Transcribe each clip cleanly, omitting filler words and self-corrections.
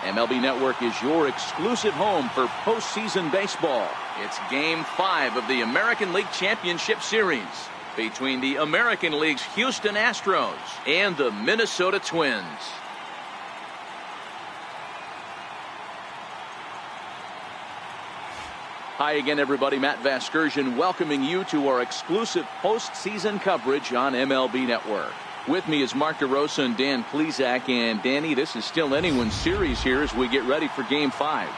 MLB Network is your exclusive home for postseason baseball. It's Game 5 of the American League Championship Series between the American League's Houston Astros and the Minnesota Twins. Hi again, everybody. Matt Vasgersian welcoming you to our exclusive postseason coverage on MLB Network. With me is Mark DeRosa and Dan Plesac. And Danny, this is still anyone's series here as we get ready for Game 5.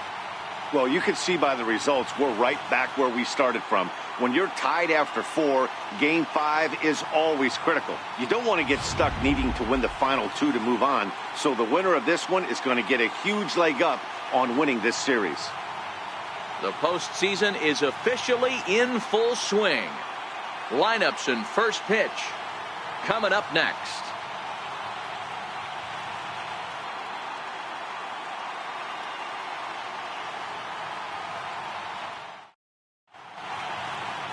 Well, you can see by the results, we're right back where we started from. When you're tied after 4, Game 5 is always critical. You don't want to get stuck needing to win the final 2 to move on. So the winner of this one is going to get a huge leg up on winning this series. The postseason is officially in full swing. Lineups and first pitch coming up next.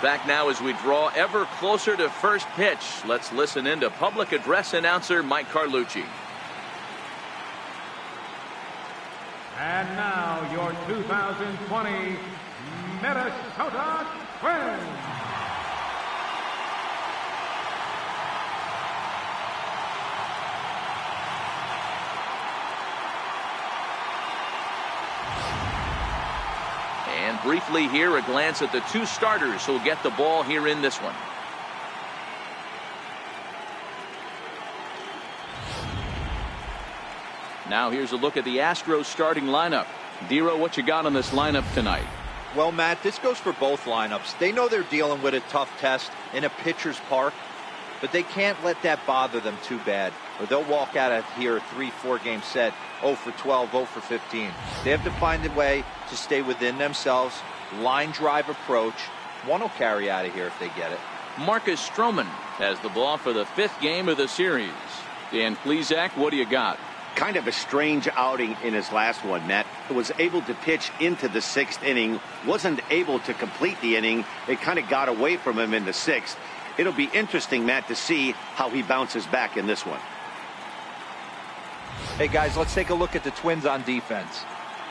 Back now as we draw ever closer to first pitch. Let's listen in to public address announcer Mike Carlucci. And now your 2020 Minnesota Twins. And briefly here, a glance at the 2 starters who'll get the ball here in this one. Now here's a look at the Astros starting lineup. Dero, what you got on this lineup tonight? Well, Matt, this goes for both lineups. They know they're dealing with a tough test in a pitcher's park, but they can't let that bother them too bad, or they'll walk out of here a 3-4 game set, 0 for 12, 0 for 15. They have to find a way to stay within themselves, line drive approach. One will carry out of here if they get it. Marcus Stroman has the ball for the 5th game of the series. Dan Plesac, what do you got? Kind of a strange outing in his last one, Matt. Was able to pitch into the 6th inning, wasn't able to complete the inning. It kind of got away from him in the 6th. It'll be interesting, Matt, to see how he bounces back in this one. Hey, guys, let's take a look at the Twins on defense.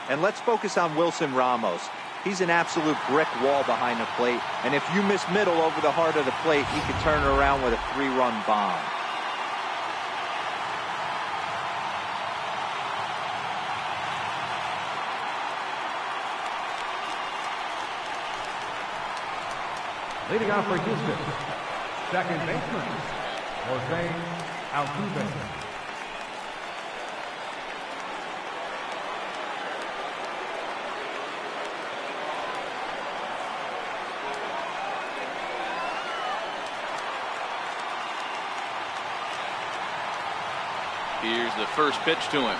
And let's focus on Wilson Ramos. He's an absolute brick wall behind the plate. And if you miss middle over the heart of the plate, he can turn it around with a 3-run bomb. Leading off for Houston, second baseman, Jose Altuve. Here's the first pitch to him.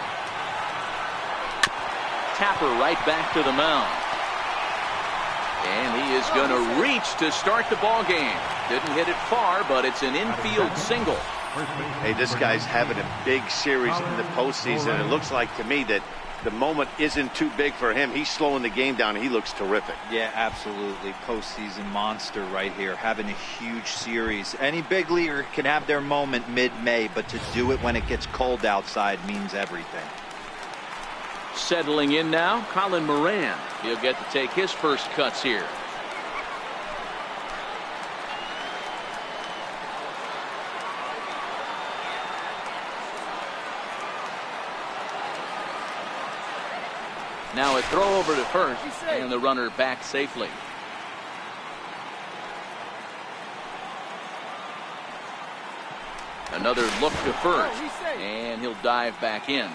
Tapper right back to the mound. And he is going to reach to start the ball game. Didn't hit it far, but it's an infield single. Hey, this guy's having a big series in the postseason. It looks like to me that the moment isn't too big for him. He's slowing the game down. He looks terrific. Yeah, absolutely. Postseason monster right here, having a huge series. Any big leaguer can have their moment mid-May, but to do it when it gets cold outside means everything. Settling in now, Colin Moran. He'll get to take his first cuts here. Now a throw over to first, and the runner back safely. Another look to first, and he'll dive back in.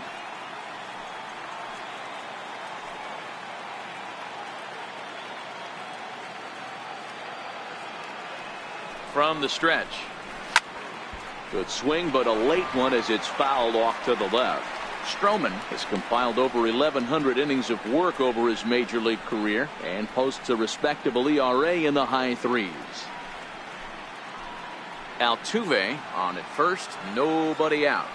From the stretch. Good swing, but a late one as it's fouled off to the left. Stroman has compiled over 1,100 innings of work over his major league career and posts a respectable ERA in the high 3s. Altuve on at first, nobody out.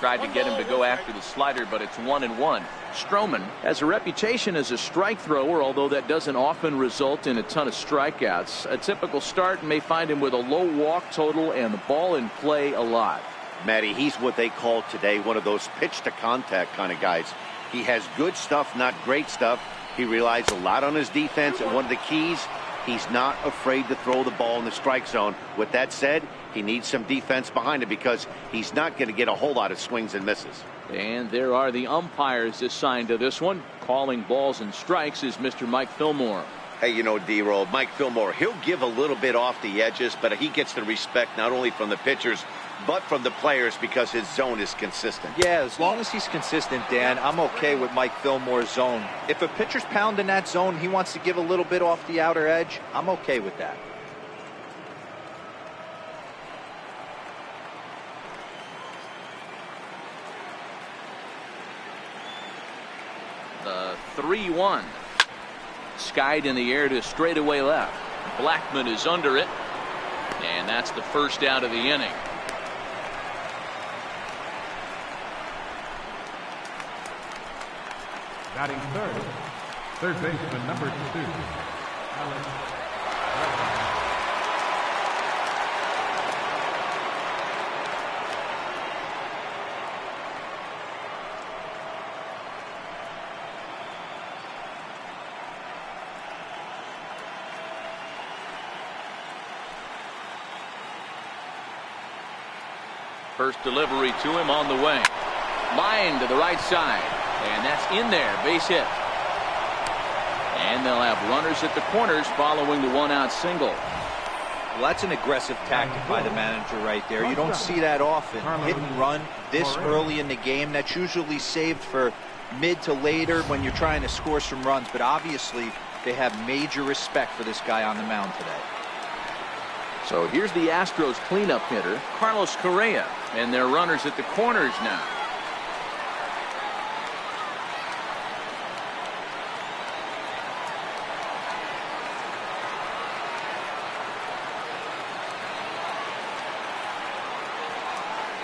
Tried to get him to go after the slider, but it's 1-1. Stroman has a reputation as a strike thrower, although that doesn't often result in a ton of strikeouts. A typical start may find him with a low walk total and the ball in play a lot. Matty, he's what they call today one of those pitch to contact kind of guys. He has good stuff, not great stuff. He relies a lot on his defense, and one of the keys, he's not afraid to throw the ball in the strike zone. With that said, he needs some defense behind him because he's not going to get a whole lot of swings and misses. And there are the umpires assigned to this one. Calling balls and strikes is Mr. Mike Fillmore. Hey, you know, D-Roll, Mike Fillmore, he'll give a little bit off the edges, but he gets the respect not only from the pitchers, but from the players because his zone is consistent. Yeah, as long as he's consistent, Dan, I'm okay with Mike Fillmore's zone. If a pitcher's pounding that zone, he wants to give a little bit off the outer edge, I'm okay with that. The 3-1. Skied in the air to straightaway left. Blackman is under it. And that's the first out of the inning. Batting third baseman number 2, Alex. First delivery to him on the way. Line to the right side. And that's in there. Base hit. And they'll have runners at the corners following the one-out single. Well, that's an aggressive tactic by the manager right there. You don't see that often. Hit and run this early in the game. That's usually saved for mid to later when you're trying to score some runs. But obviously, they have major respect for this guy on the mound today. So here's the Astros cleanup hitter, Carlos Correa. And their runners at the corners now.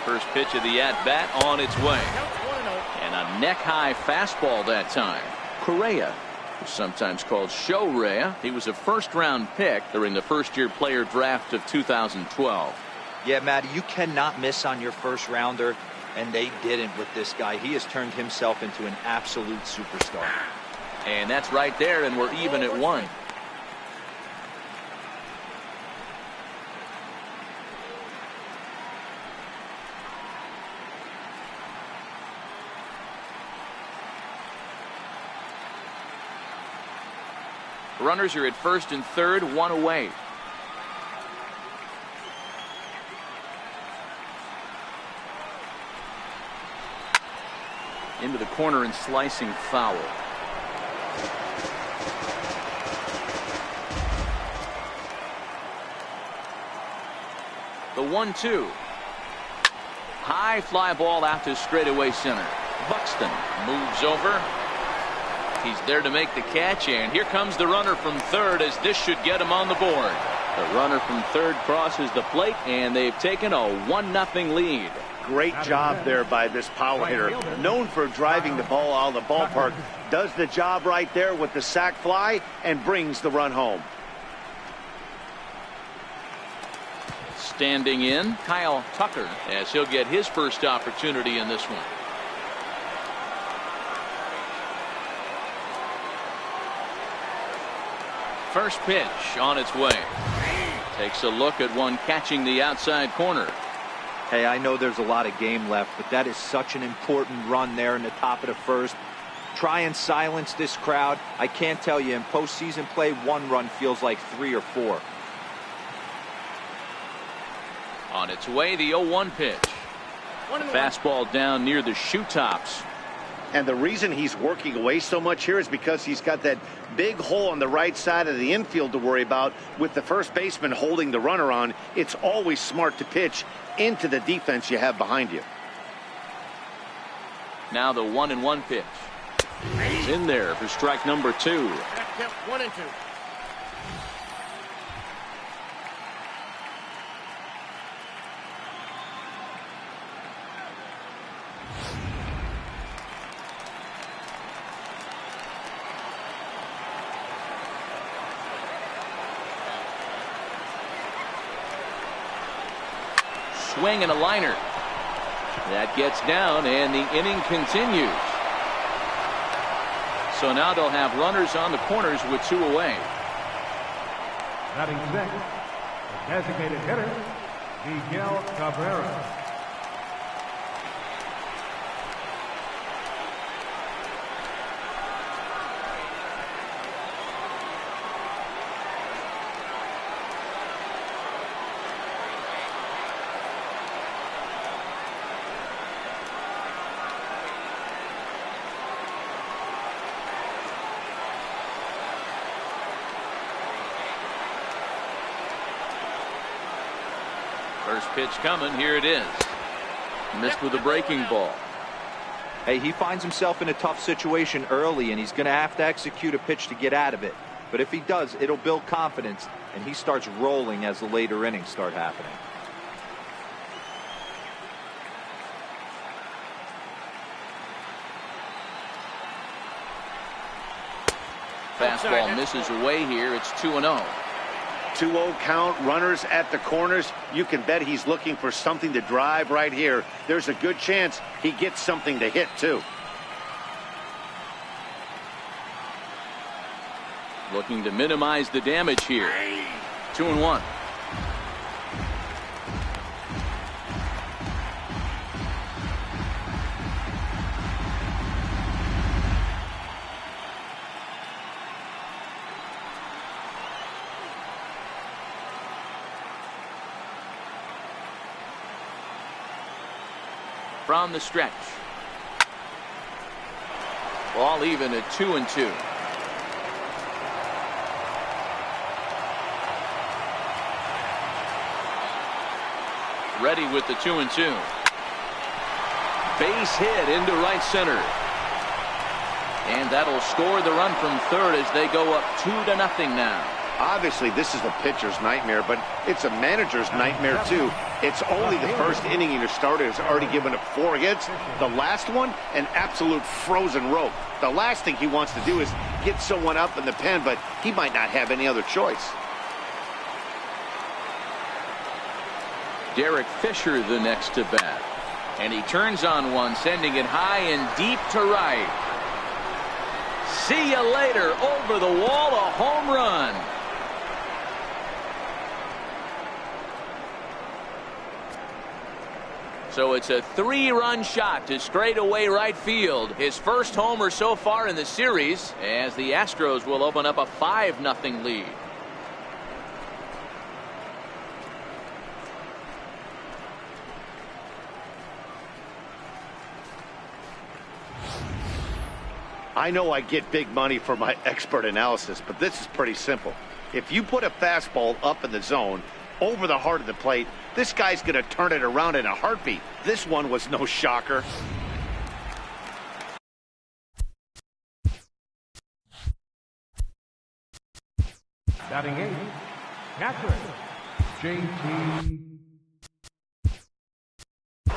First pitch of the at-bat on its way. And a neck-high fastball that time. Correa, who's sometimes called Show-Rea. He was a first-round pick during the first-year player draft of 2012. Yeah, Matty, you cannot miss on your first-rounder, and they didn't with this guy. He has turned himself into an absolute superstar. And that's right there, and we're even at 1. Runners are at first and third, 1 away. Into the corner and slicing foul. The 1-2. High fly ball out to straightaway center. Buxton moves over. He's there to make the catch, and here comes the runner from third as this should get him on the board. The runner from third crosses the plate, and they've taken a 1-0 lead. Great job there by this power hitter. Known for driving the ball out of the ballpark. Does the job right there with the sac fly and brings the run home. Standing in, Kyle Tucker, as he'll get his first opportunity in this one. First pitch on its way. Takes a look at one catching the outside corner. Hey, I know there's a lot of game left, but that is such an important run there in the top of the first. Try and silence this crowd. I can't tell you, in postseason play, 1 run feels like 3 or 4. On its way, the 0-1 pitch. The fastball down near the shoe tops. And the reason he's working away so much here is because he's got that big hole on the right side of the infield to worry about. With the first baseman holding the runner on, it's always smart to pitch into the defense you have behind you. Now the 1-1 pitch. He's in there for strike number 2. 1-2. swing and a liner. That gets down, and the inning continues. So now they'll have runners on the corners with 2 away. Batting sixth, the designated hitter, Miguel Cabrera. First pitch coming. Here it is. Missed with a breaking ball. Hey, he finds himself in a tough situation early, and he's going to have to execute a pitch to get out of it. But if he does, it'll build confidence, and he starts rolling as the later innings start happening. Fastball misses away here. It's 2-0. 2-0 count, runners at the corners. You can bet he's looking for something to drive right here. There's a good chance he gets something to hit, too. Looking to minimize the damage here. 2-1. From the stretch. Ball even at 2-2. Ready with the 2-2. Base hit into right center. And that'll score the run from third as they go up 2-0 now. Obviously, this is a pitcher's nightmare, but it's a manager's nightmare, too. It's only the first inning and your starter has already given up 4 hits. The last one, an absolute frozen rope. The last thing he wants to do is get someone up in the pen, but he might not have any other choice. Derek Fisher the next to bat. And he turns on one, sending it high and deep to right. See you later. Over the wall, a home run. So it's a 3-run shot to straightaway right field. His first homer so far in the series, as the Astros will open up a 5-0 lead. I know I get big money for my expert analysis, but this is pretty simple. If you put a fastball up in the zone, over the heart of the plate, this guy's going to turn it around in a heartbeat. This one was no shocker. Batting eighth, catcher, JT.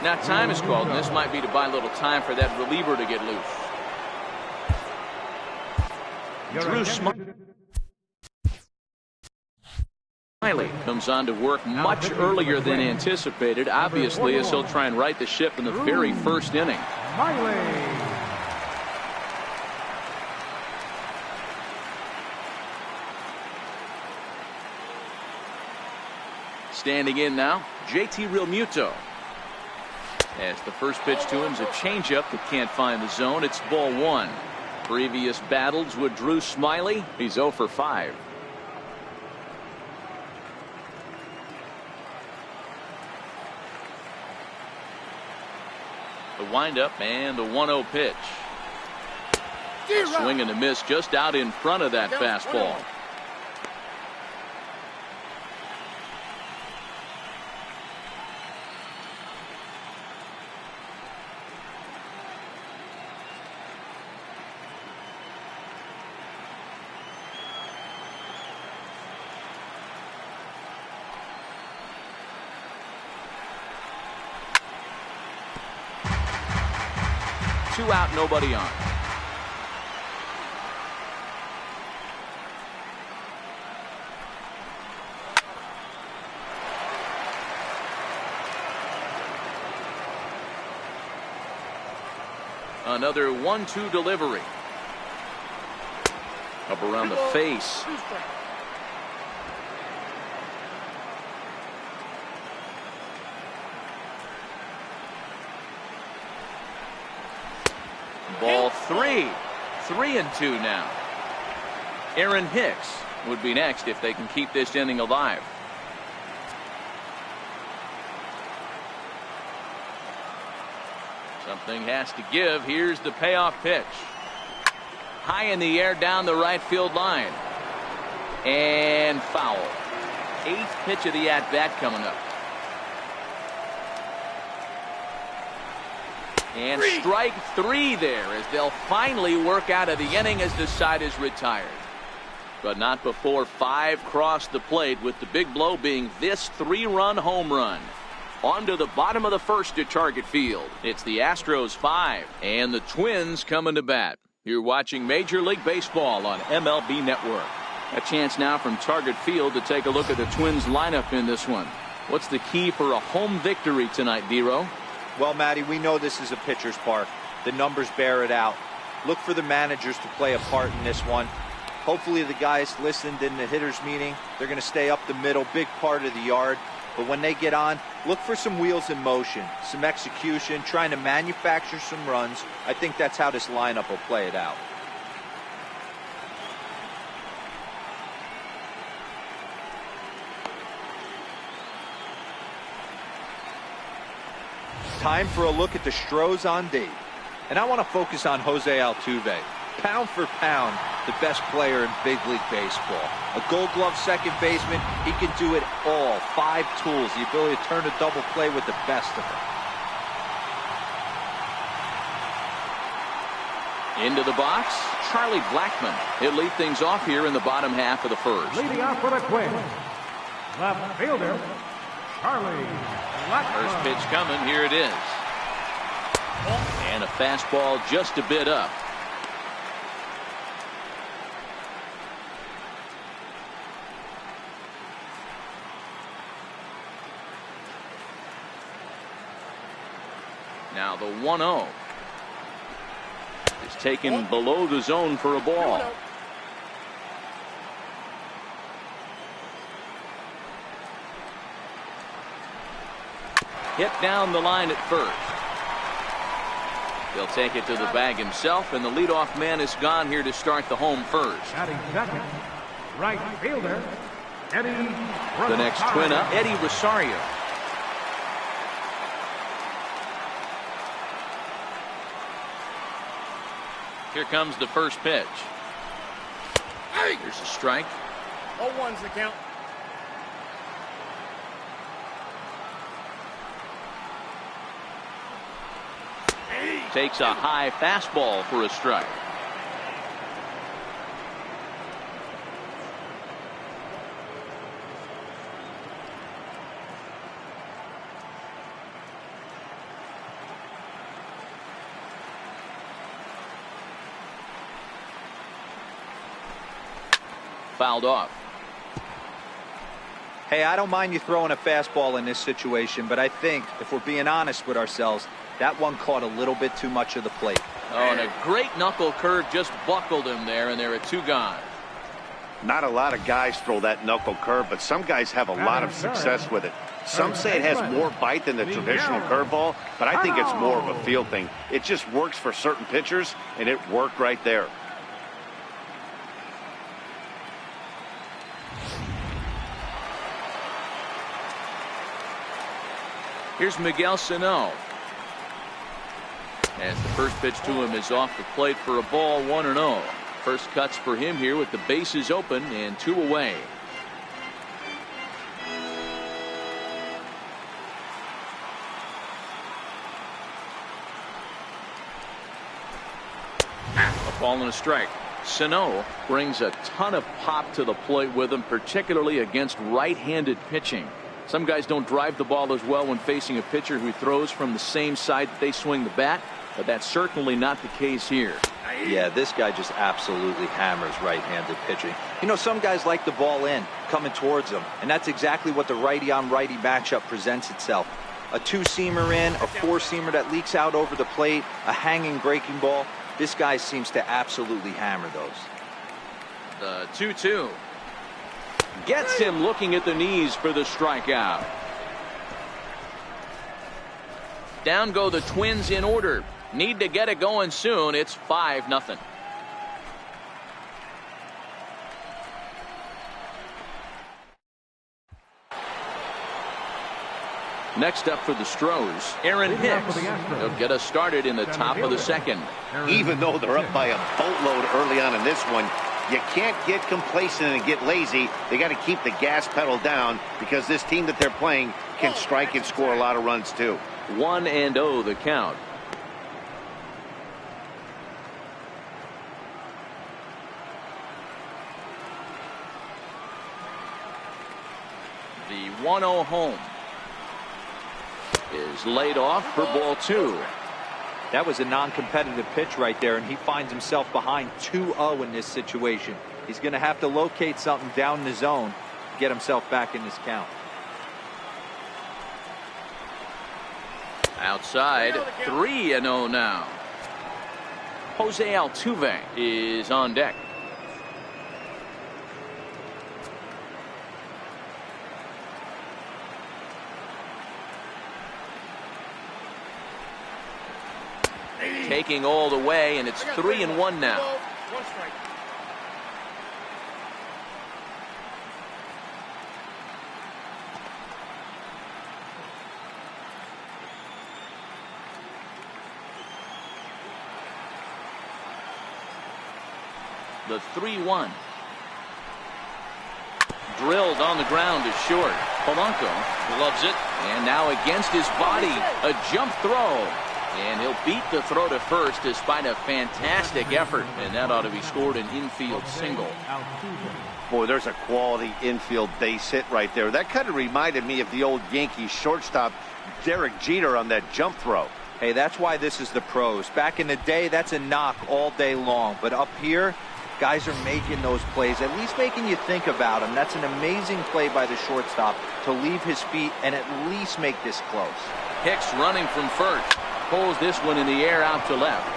Now time is called, and this might be to buy a little time for that reliever to get loose. Drew Smiley comes on to work much earlier than anticipated, obviously, as he'll try and right the ship in the very first inning. Standing in now, JT Realmuto. As the first pitch to him is a changeup that can't find the zone. It's ball 1. Previous battles with Drew Smiley, he's 0 for 5. The windup and the 1-0 pitch. Swing and a miss just out in front of that fastball. Two out, nobody on. Another 1-2 delivery. Up around the face. Ball 3. 3-2 now. Aaron Hicks would be next if they can keep this inning alive. Something has to give. Here's the payoff pitch. High in the air down the right field line. And foul. 8th pitch of the at-bat coming up. And strike 3 there as they'll finally work out of the inning as the side is retired. But not before 5 cross the plate, with the big blow being this 3-run home run. On to the bottom of the first at Target Field. It's the Astros 5 and the Twins coming to bat. You're watching Major League Baseball on MLB Network. A chance now from Target Field to take a look at the Twins lineup in this one. What's the key for a home victory tonight, Dero? Well, Matty, we know this is a pitcher's park. The numbers bear it out. Look for the managers to play a part in this one. Hopefully the guys listened in the hitters meeting. They're going to stay up the middle, big part of the yard. But when they get on, look for some wheels in motion, some execution, trying to manufacture some runs. I think that's how this lineup will play it out. Time for a look at the Astros on D. And I want to focus on Jose Altuve. Pound for pound, the best player in big league baseball. A gold glove second baseman, he can do it all. 5 tools, the ability to turn a double play with the best of them. Into the box, Charlie Blackmon. He'll lead things off here in the bottom half of the first. Leading off for the Twins, left fielder, Charlie Blackmon. First pitch coming, here it is. And a fastball just a bit up. Now the 1-0 is taken below the zone for a ball. Hit down the line at first. He'll take it to the bag himself, and the leadoff man is gone here to start the home first. Batting second, right fielder, Eddie. The next twin up, Eddie Rosario. Here comes the first pitch. Here's a strike. 0-1's the count. Takes a high fastball for a strike. Fouled off. Hey, I don't mind you throwing a fastball in this situation, but I think if we're being honest with ourselves, that one caught a little bit too much of the plate. Oh, and a great knuckle curve just buckled him there, and there are 2 gone. Not a lot of guys throw that knuckle curve, but some guys have a lot of success with it. Some say it has more bite than the traditional curveball, but I think it's more of a feel thing. It just works for certain pitchers, and it worked right there. Here's Miguel Sano. As the first pitch to him is off the plate for a ball, 1-0. First cuts for him here with the bases open and 2 away. A ball and a strike. Sano brings a ton of pop to the plate with him, particularly against right-handed pitching. Some guys don't drive the ball as well when facing a pitcher who throws from the same side that they swing the bat, but that's certainly not the case here. Yeah, this guy just absolutely hammers right-handed pitching. You know, some guys like the ball in, coming towards them, and that's exactly what the righty-on-righty matchup presents itself. A two-seamer in, a four-seamer that leaks out over the plate, a hanging breaking ball. This guy seems to absolutely hammer those. The 2-2. Gets him looking at the knees for the strikeout. Down go the Twins in order. Need to get it going soon. It's 5-0. Next up for the Astros, Aaron Hicks. He'll get us started in the top of the second. Even though they're up by a boatload early on in this one, you can't get complacent and get lazy. They got to keep the gas pedal down because this team that they're playing can strike and score a lot of runs too. 1-0 the count. The 1-0 home is laid off for ball 2. That was a non-competitive pitch right there, and he finds himself behind 2-0 in this situation. He's going to have to locate something down in the zone to get himself back in this count. Outside, 3-0 now. Jose Altuve is on deck. Taking all the way, and it's 3-1 now. One strike. The 3-1. Drilled on the ground is short. Polanco loves it, and now against his body, a jump throw. And he'll beat the throw to first despite a fantastic effort, and that ought to be scored an infield single. Boy, there's a quality infield base hit right there. That kind of reminded me of the old Yankees shortstop Derek Jeter on that jump throw. Hey, that's why this is the pros. Back in the day, that's a knock all day long. But up here, guys are making those plays, at least making you think about them. That's an amazing play by the shortstop to leave his feet and at least make this close. Hicks running from first. Pulls this one in the air out to left.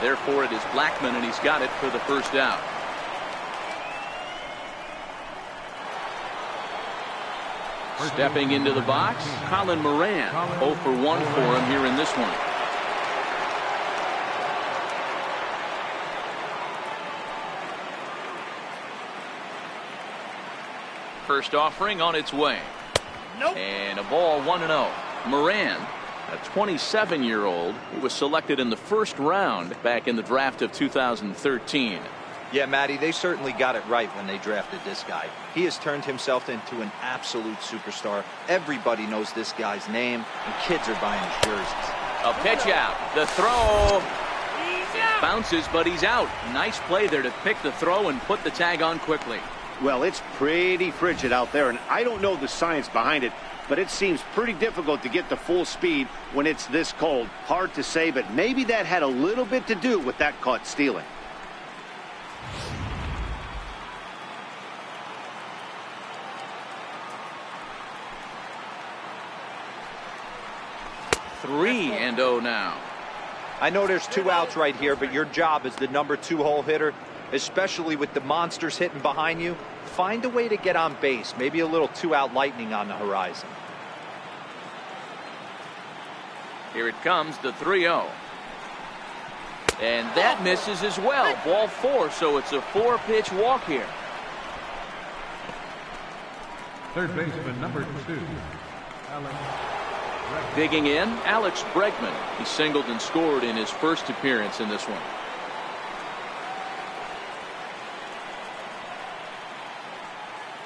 Therefore, it is Blackmon, and he's got it for the first out. Stepping into the box, Colin Moran. 0 for 1 for him here in this one. First offering on its way. Nope. And a ball 1-0. Moran, a 27-year-old, who was selected in the first round back in the draft of 2013. Yeah, Matty, they certainly got it right when they drafted this guy. He has turned himself into an absolute superstar. Everybody knows this guy's name, and kids are buying his jerseys. A pitch out. The throw. It bounces, but he's out. Nice play there to pick the throw and put the tag on quickly. Well, it's pretty frigid out there, and I don't know the science behind it, but it seems pretty difficult to get to full speed when it's this cold. Hard to say, but maybe that had a little bit to do with that caught stealing. Three and 0 now. I know there's 2 outs right here, but your job as the number 2 hole hitter, especially with the monsters hitting behind you, find a way to get on base. Maybe a little 2-out lightning on the horizon. Here it comes, the 3-0. And that misses as well. Ball 4, so it's a 4-pitch walk here. Third baseman, number 2. Digging in, Alex Bregman. He singled and scored in his first appearance in this one.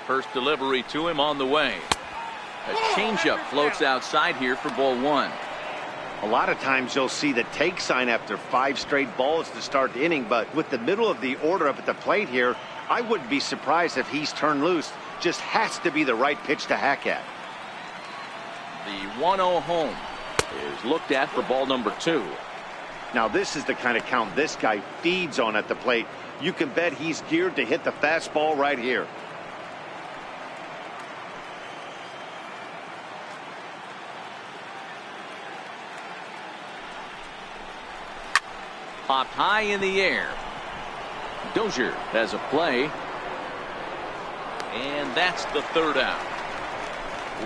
First delivery to him on the way. A changeup floats outside here for ball 1. A lot of times you'll see the take sign after 5 straight balls to start the inning, but with the middle of the order up at the plate here, I wouldn't be surprised if he's turned loose. Just has to be the right pitch to hack at. The 1-0 home is looked at for ball number 2. Now this is the kind of count this guy feeds on at the plate. You can bet he's geared to hit the fastball right here. Popped high in the air. Dozier has a play. And that's the third out.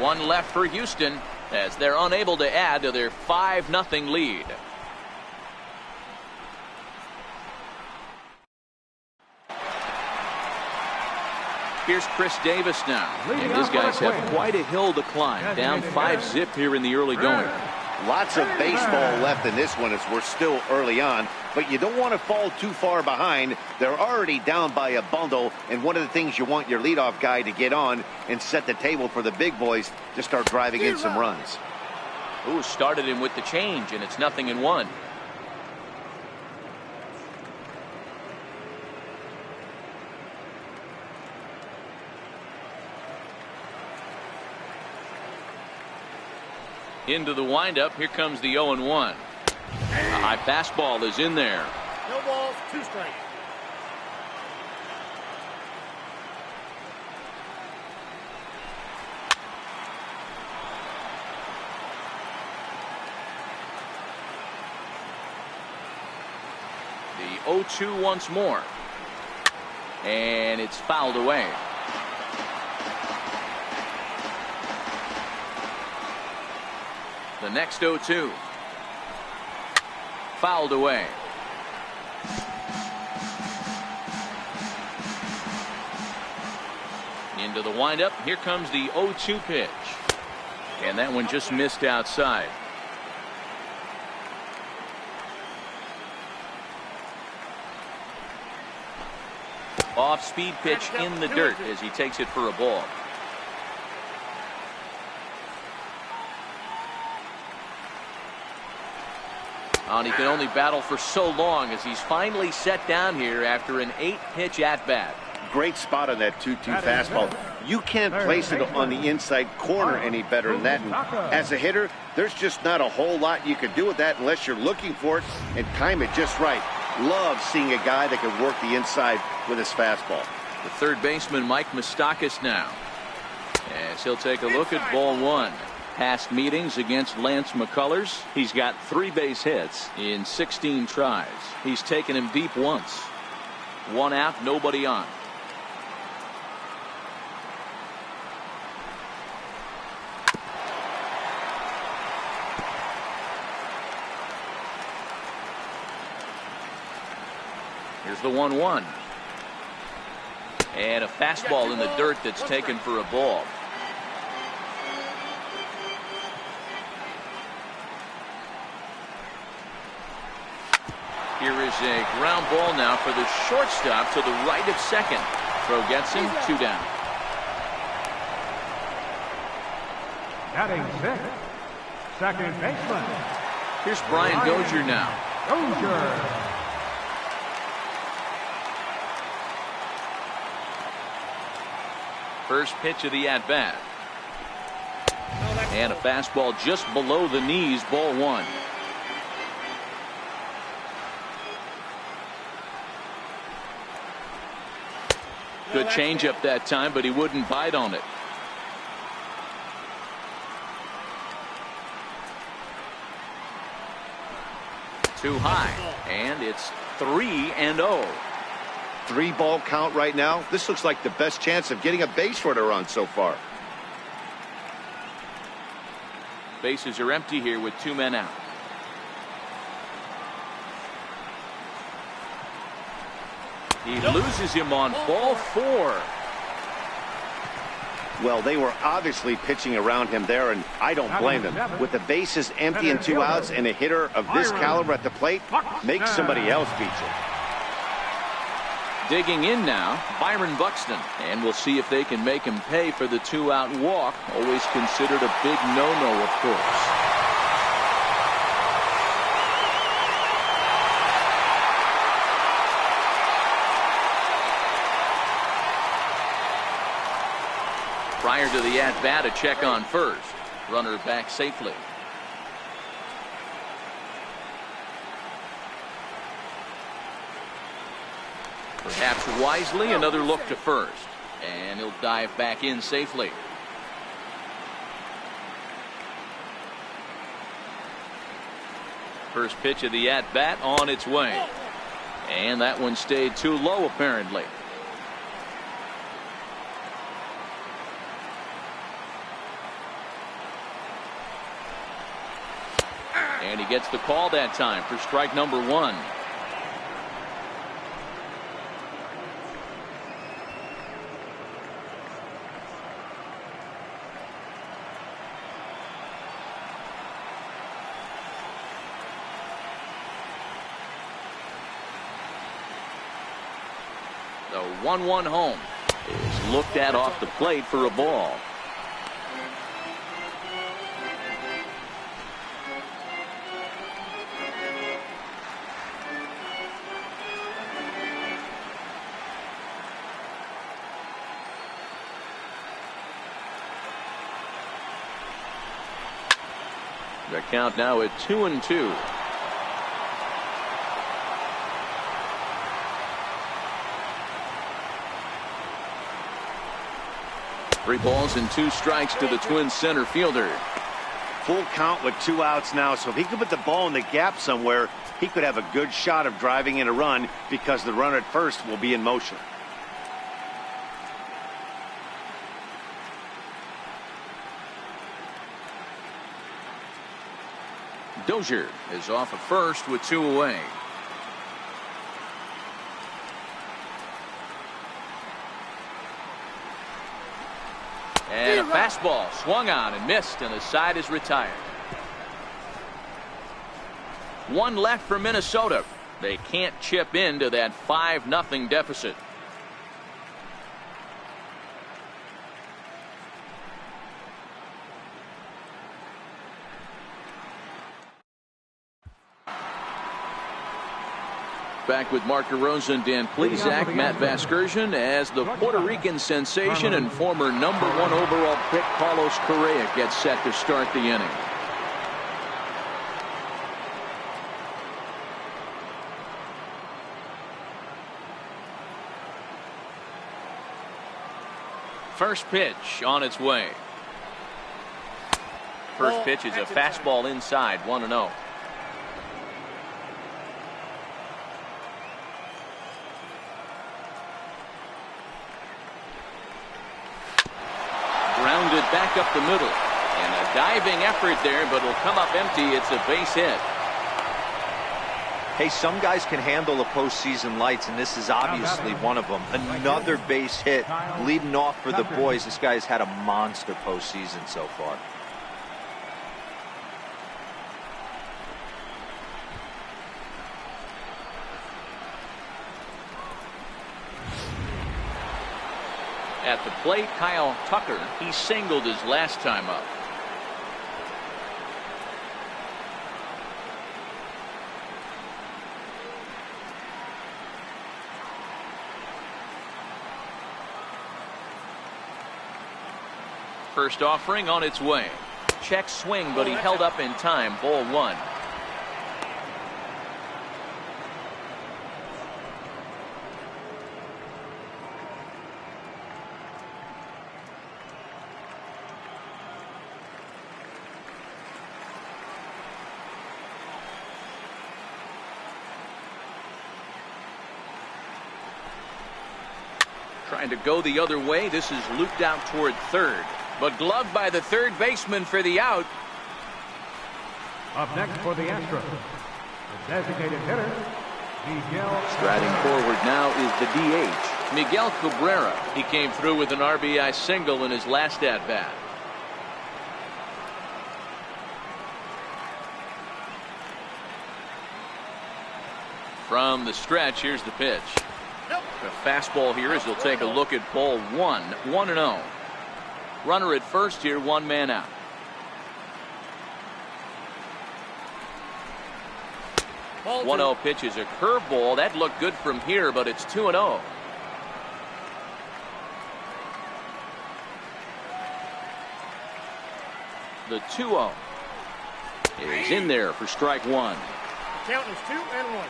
One left for Houston as they're unable to add to their 5-0 lead. Here's Chris Davis now. And his guys have quite a hill to climb. Down 5-0 here in the early going. Lots of baseball left in this one as we're still early on, but you don't want to fall too far behind. They're already down by a bundle, and one of the things you want your leadoff guy to get on and set the table for the big boys to start driving in some runs. Ooh, started him with the change, and it's 0-1. Into the windup. Here comes the 0-1. A high fastball is in there. No balls, 2 strikes. The 0-2 once more. And it's fouled away. The next 0-2. Fouled away. Into the windup. Here comes the 0-2 pitch. And that one just missed outside. Off-speed pitch in the dirt as he takes it for a ball. And he can only battle for so long as he's finally set down here after an 8-pitch at-bat. Great spot on that 2-2 fastball. You can't place it on the inside corner any better than that. And as a hitter, there's just not a whole lot you can do with that unless you're looking for it and time it just right. Love seeing a guy that can work the inside with his fastball. The third baseman, Mike Moustakas, now. As he'll take a look at ball 1. Past meetings against Lance McCullers, he's got 3 base hits in 16 tries. He's taken him deep once. 1 out, nobody on. Here's the 1-1. And a fastball in the dirt that's taken for a ball. Here is a ground ball now for the shortstop to the right of second. Throw gets him, 2 down. Batting 6th, second baseman. Here's Brian Dozier now. Dozier. First pitch of the at-bat. And a fastball just below the knees, ball 1. Good changeup that time, but he wouldn't bite on it. Too high, and it's 3-0. 3-ball count right now. This looks like the best chance of getting a base runner on so far. Bases are empty here with 2 men out. He loses him on ball 4. Well, they were obviously pitching around him there, and I don't blame them. With the bases empty and 2 outs and a hitter of this caliber at the plate, make somebody else beat you. Digging in now, Byron Buxton. And we'll see if they can make him pay for the 2-out walk. Always considered a big no-no, of course. Prior to the at-bat, a check on first. Runner back safely. Perhaps wisely, another look to first. And he'll dive back in safely. First pitch of the at-bat on its way. And that one stayed too low, apparently. And he gets the call that time for strike number 1. The 1-1 home is looked at off the plate for a ball. The count now at 2-2. Three balls and 2 strikes to the Twins center fielder. Full count with 2 outs now, so if he could put the ball in the gap somewhere, he could have a good shot of driving in a run because the runner at first will be in motion. Dozier is off at first with 2 away. And a fastball swung on and missed, and the side is retired. 1 left for Minnesota. They can't chip into that 5-0 deficit. Back with Mark DeRosa and Dan Plesac, Matt Vasgersian, as the Puerto Rican sensation and former #1 overall pick Carlos Correa gets set to start the inning. First pitch on its way. First pitch is a fastball inside, 1-0. Grounded back up the middle, and a diving effort there, but it'll come up empty. It's a base hit. Hey, some guys can handle the postseason lights, and this is obviously one of them. Another base hit leading off for the boys. This guy's had a monster postseason so far. At the plate, Kyle Tucker. He singled his last time up. First offering on its way. Check swing, but he held up in time. Ball 1. Trying to go the other way. This is looped out toward third, but gloved by the third baseman for the out. Up next for the Astros, the designated hitter, Miguel. Striding forward now is the DH, Miguel Cabrera. He came through with an RBI single in his last at-bat. From the stretch, here's the pitch. A fastball here as he'll take a look at ball 1. 1-0. Runner at first here, 1 man out. Ball 1-0 pitch is a curveball. That looked good from here, but it's 2-0. The 2-0 is in there for strike 1. Count is 2-1.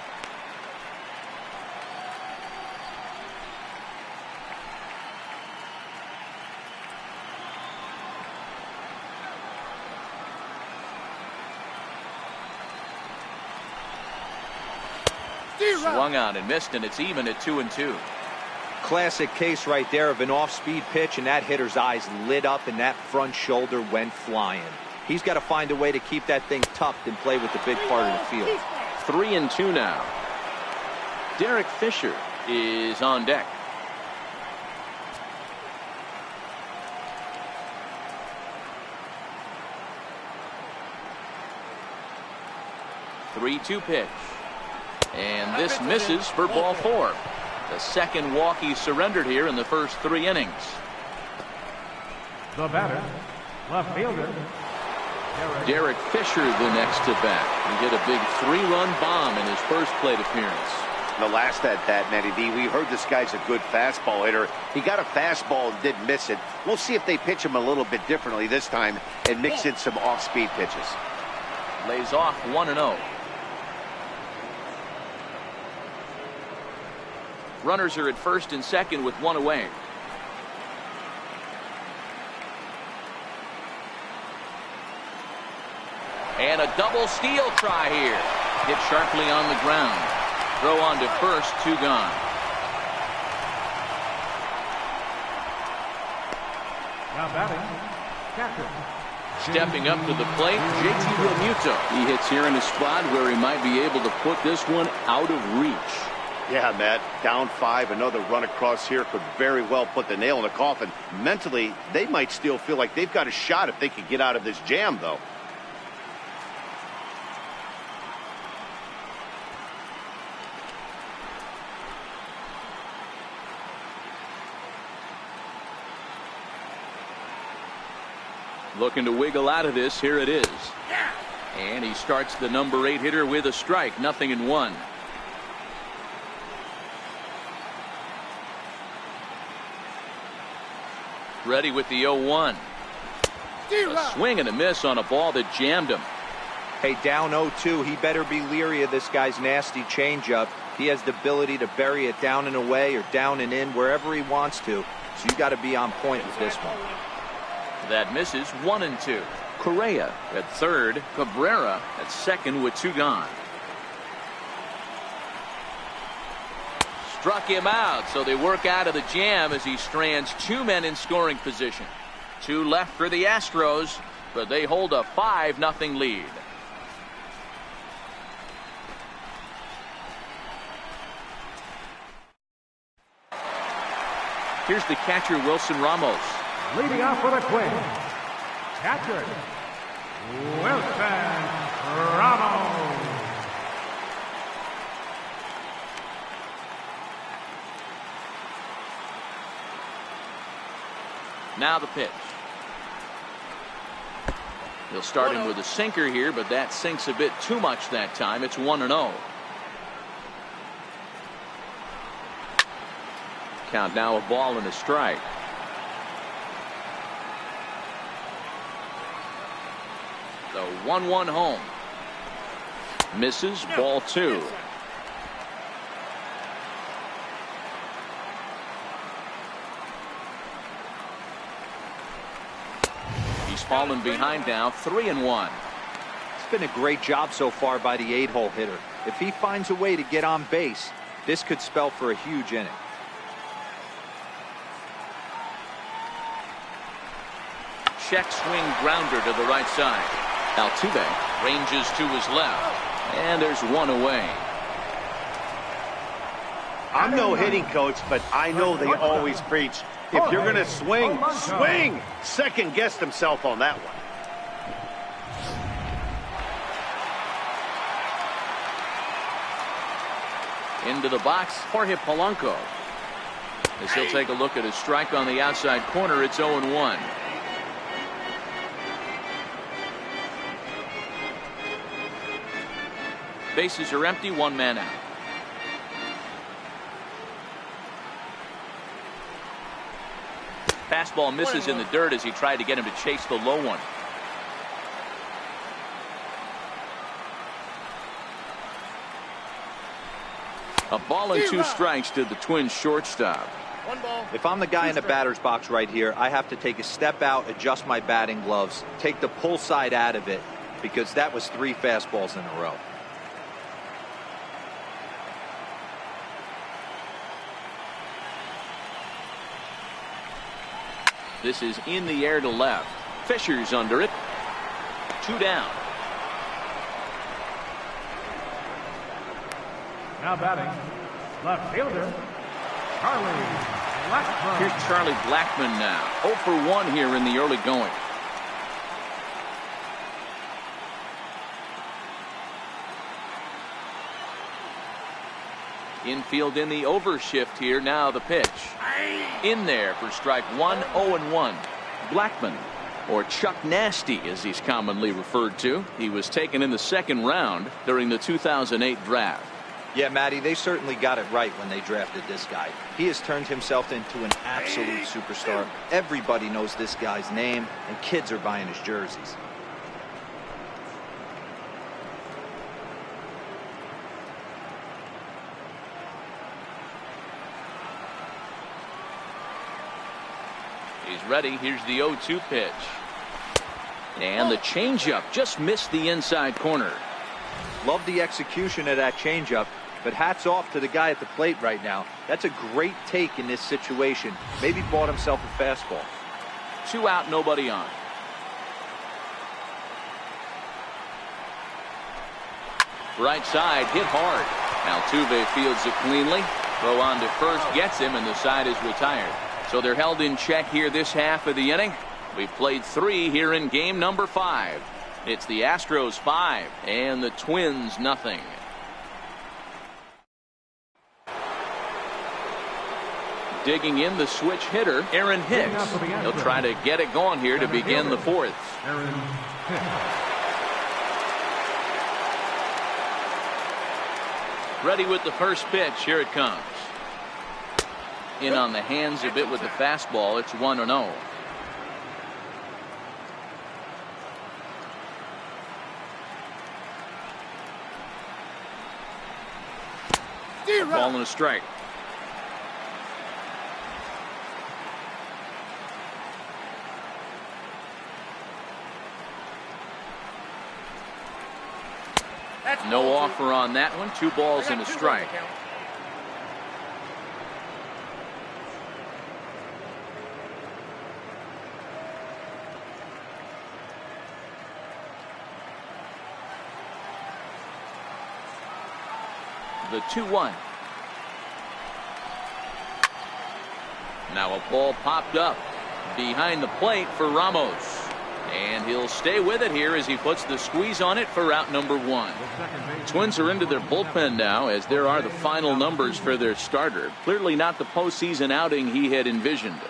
Swung on and missed, and it's even at 2-2. Classic case right there of an off-speed pitch, and that hitter's eyes lit up and that front shoulder went flying. He's got to find a way to keep that thing tucked and play with the big part of the field. 3-2 now. Derek Fisher is on deck. Three-two pitch. And this misses for ball 4. The second walk he surrendered here in the first 3 innings. The batter, left fielder, Derek Fisher the next to bat. He hit a big 3-run bomb in his first plate appearance. The last at bat, Matty D, we heard this guy's a good fastball hitter. He got a fastball and didn't miss it. We'll see if they pitch him a little bit differently this time and mix in some off-speed pitches. Lays off 1-0. Runners are at first and second with 1 away. And a double steal try here. Hit sharply on the ground. Throw on to first, 2 gone. now batting, catcher. Stepping up to the plate, JT Realmuto. He hits here in a spot where he might be able to put this one out of reach. Yeah, Matt, down 5, another run across here could very well put the nail in the coffin. Mentally, they might still feel like they've got a shot if they could get out of this jam, though. Looking to wiggle out of this. Here it is. And he starts the number 8 hitter with a strike. 0-1. Ready with the 0-1. A swing and a miss on a ball that jammed him. Hey, down 0-2, he better be leery of this guy's nasty changeup. He has the ability to bury it down and away or down and in wherever he wants to. So you got to be on point with this one. That misses. 1-2. Correa at third. Cabrera at second with 2 gone. Struck him out, so they work out of the jam as he strands 2 men in scoring position. 2 left for the Astros, but they hold a 5-0 lead. Here's the catcher, Wilson Ramos. Leading off with a quick, catcher, Wilson Ramos. Now the pitch. He'll start him with a sinker here, but that sinks a bit too much that time. It's 1-0. Count now, a ball and a strike. The 1-1 home. Misses. Ball 2. He's fallen behind now. 3-1. It's been a great job so far by the 8-hole hitter. If he finds a way to get on base, this could spell for a huge inning. Check swing grounder to the right side. Altuve ranges to his left, and there's 1 away. I'm no hitting coach, but I know they always preach, if you're going to swing, swing. Second guessed himself on that one. Into the box, Jorge Polanco. As he'll take a look at his strike on the outside corner, it's 0-1. Bases are empty, 1 man out. Fastball misses in the dirt as he tried to get him to chase the low one. A ball and 2 strikes to the Twins shortstop. 1 ball. If I'm the guy in the batter's box right here, I have to take a step out, adjust my batting gloves, take the pull side out of it, because that was 3 fastballs in a row. This is in the air to left. Fisher's under it. 2 down. Now batting, left fielder, Charlie Blackmon. Here's Charlie Blackmon now. 0 for 1 here in the early going. Infield in the overshift here. Now the pitch. In there for strike 1, 0-1. Blackmon, or Chuck Nasty as he's commonly referred to. He was taken in the 2nd round during the 2008 draft. Yeah, Matty, they certainly got it right when they drafted this guy. He has turned himself into an absolute superstar. Everybody knows this guy's name, and kids are buying his jerseys. He's ready. Here's the 0-2 pitch. And the changeup just missed the inside corner. Love the execution of that changeup, but hats off to the guy at the plate right now. That's a great take in this situation. Maybe bought himself a fastball. 2 out, nobody on. Right side, hit hard. Altuve fields it cleanly. Throw on to first, gets him, and the side is retired. So they're held in check here this half of the inning. We've played 3 here in game number 5. It's the Astros 5 and the Twins nothing. Digging in the switch hitter, Aaron Hicks. He'll try to get it going here to begin the 4th. Aaron Hicks. Ready with the first pitch. Here it comes. In on the hands a bit with the fastball. It's 1-0. Ball and a strike. No offer on that one. 2 balls and a strike. The 2-1. Now a ball popped up behind the plate for Ramos. And he'll stay with it here as he puts the squeeze on it for out number 1. Twins are into their bullpen now as there are the final numbers for their starter. Clearly not the postseason outing he had envisioned.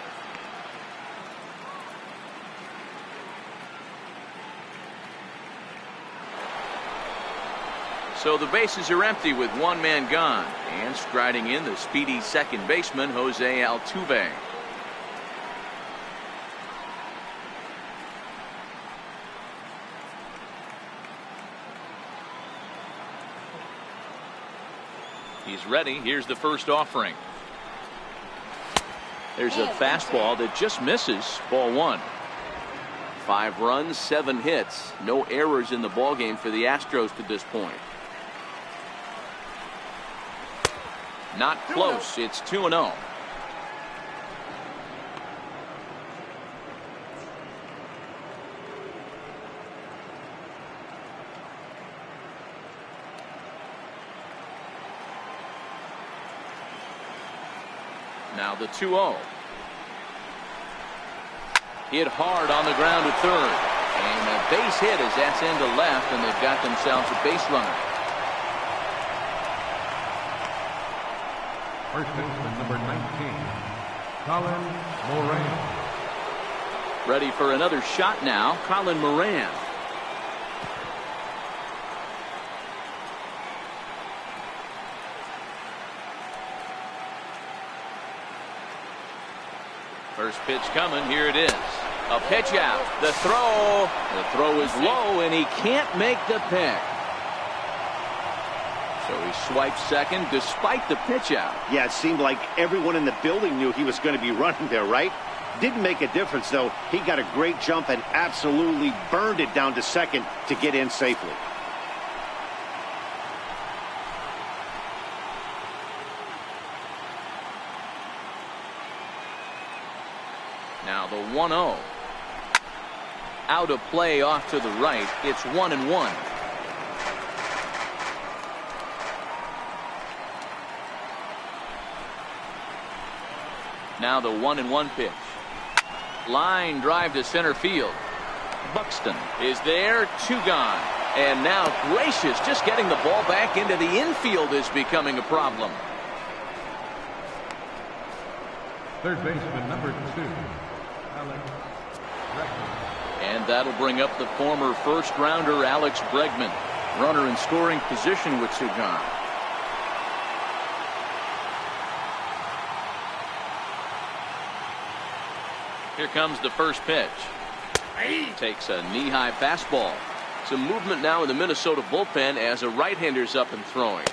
So the bases are empty with 1 man gone. And striding in the speedy second baseman, Jose Altuve. He's ready. Here's the first offering. There's a fastball that just misses. Ball 1. 5 runs, 7 hits. No errors in the ballgame for the Astros to this point. Not close. It's 2-0. Now the 2-0. Hit hard on the ground to third. And a base hit as that's into left, and they've got themselves a base runner. First baseman number 19, Colin Moran. Ready for another shot now, Colin Moran. First pitch coming. Here it is. A pitch out. The throw. The throw is low, and he can't make the pick. So he swipes second despite the pitch out. Yeah, it seemed like everyone in the building knew he was going to be running there, right? Didn't make a difference, though. He got a great jump and absolutely burned it down to second to get in safely. Now the 1-0. Out of play off to the right. It's 1-1. Now the 1-1 pitch. Line drive to center field. Buxton is there. 2 gone. And now Gracious, just getting the ball back into the infield is becoming a problem. Third baseman number 2, Alex Bregman. And that'll bring up the former first rounder Alex Bregman. Runner in scoring position with 2 gone. Here comes the first pitch. Takes a knee-high fastball. Some movement now in the Minnesota bullpen as a right-hander's up and throwing.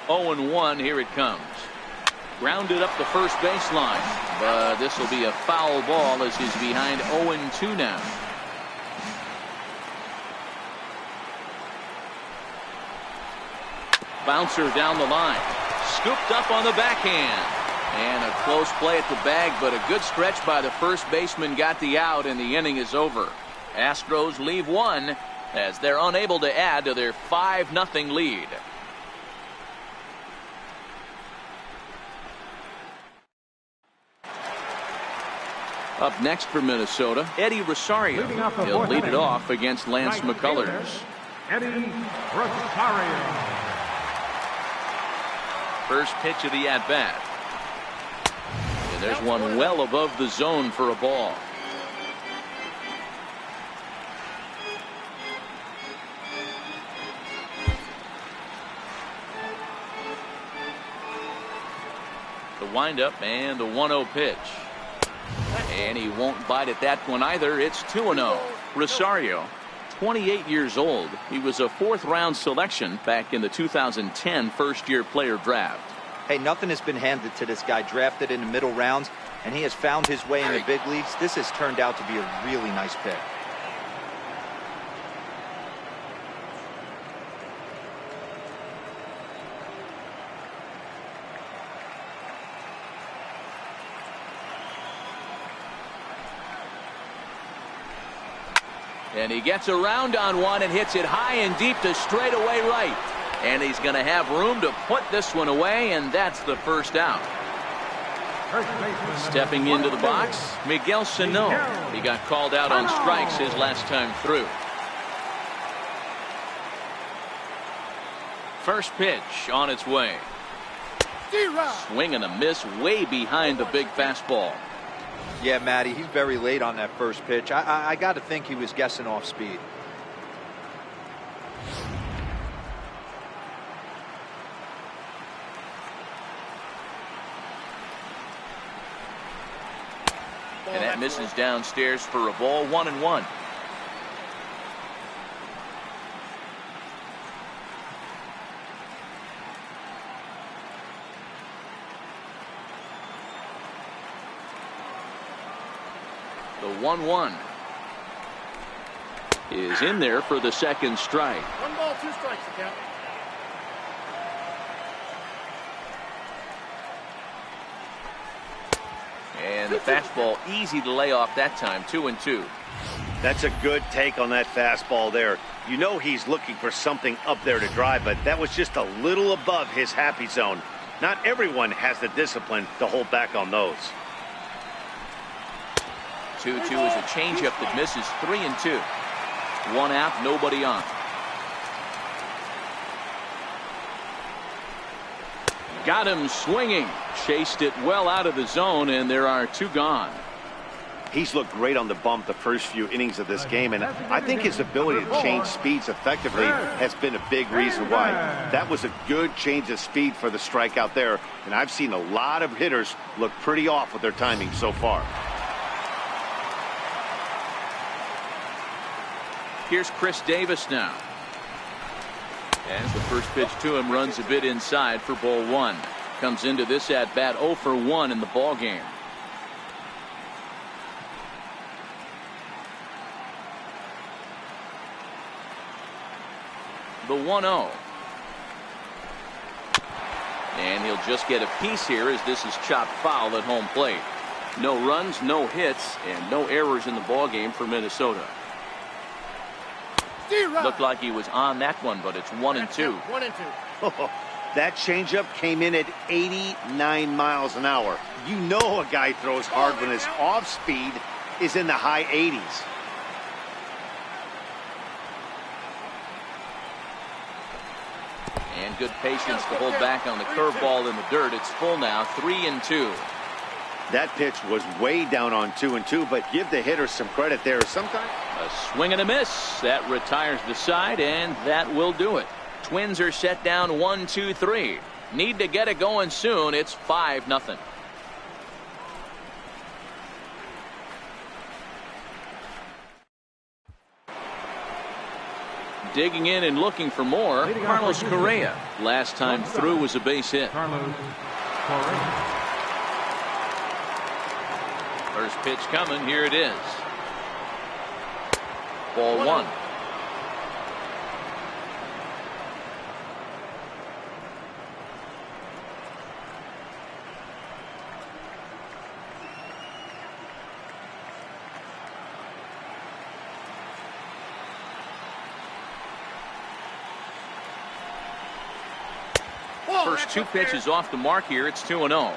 Oh and 1, here it comes. Grounded up the first baseline, but this will be a foul ball as he's behind 0-2 now. Bouncer down the line. Scooped up on the backhand. And a close play at the bag, but a good stretch by the first baseman got the out, and the inning is over. Astros leave 1 as they're unable to add to their 5-0 lead. Up next for Minnesota, Eddie Rosario. He'll lead it off against Lance McCullers. Eddie Rosario. First pitch of the at-bat. And there's one well above the zone for a ball. The windup and the 1-0 pitch. And he won't bite at that one either. It's 2-0. Rosario, 28 years old. He was a 4th-round selection back in the 2010 first-year player draft. Hey, nothing has been handed to this guy. Drafted in the middle rounds, and he has found his way in the big leagues. This has turned out to be a really nice pick. And he gets around on one and hits it high and deep to straightaway right. And he's going to have room to put this one away, and that's the first out. Stepping into the box, Miguel Sano. He got called out on strikes his last time through. First pitch on its way. Swing and a miss way behind the big fastball. Yeah, Matty, he's very late on that first pitch. I got to think he was guessing off speed. And that misses downstairs for a ball. 1-1. The 1-1 is in there for the second strike. 1 ball, 2 strikes to count. And the fastball easy to lay off that time. 2-2. That's a good take on that fastball there. You know he's looking for something up there to drive, but that was just a little above his happy zone. Not everyone has the discipline to hold back on those. 2-2 is a changeup that misses. 3-2. 1 out, nobody on. Got him swinging. Chased it well out of the zone, and there are 2 gone. He's looked great on the bump the first few innings of this game, and I think his ability to change speeds effectively has been a big reason why. That was a good change of speed for the strikeout there, and I've seen a lot of hitters look pretty off with their timing so far. Here's Chris Davis now. As the first pitch to him runs a bit inside for ball 1. Comes into this at bat 0 for 1 in the ball game. the 1-0. And he'll just get a piece here as this is chopped foul at home plate. No runs, no hits, and no errors in the ballgame for Minnesota. Looked like he was on that one, but it's 1-2. 1-2. That changeup came in at 89 miles an hour. You know a guy throws hard when his off speed is in the high 80s. And good patience to hold back on the curveball in the dirt. It's full now, 3-2. That pitch was way down on 2-2, but give the hitter some credit there. Sometimes A swing and a miss. That retires the side, and that will do it. Twins are set down 1-2-3. Need to get it going soon. It's 5-0. Digging in and looking for more, Carlos Correa. Last time through was a base hit. Carlos Correa. First pitch coming. Here it is. Ball 1. First two pitches off the mark here. It's 2-0.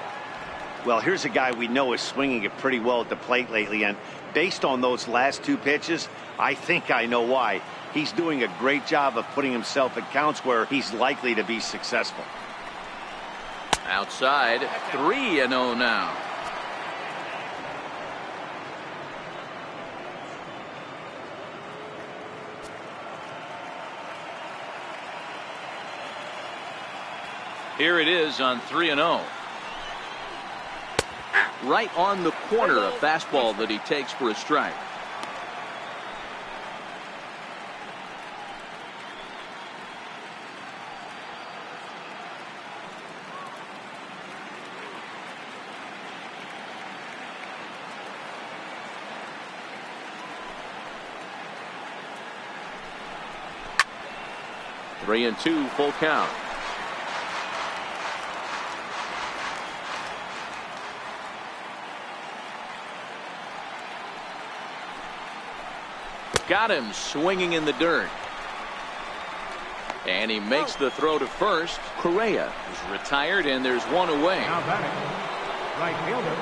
well, here's a guy we know is swinging it pretty well at the plate lately, and based on those last two pitches, I think I know why. He's doing a great job of putting himself in counts where he's likely to be successful. Outside, 3-0 now. Here it is on 3-0. Right on the corner, a fastball that he takes for a strike. Three and two, full count. Got him swinging in the dirt. And he makes the throw to first. Correa is retired, and there's one away. Now batting, right fielder.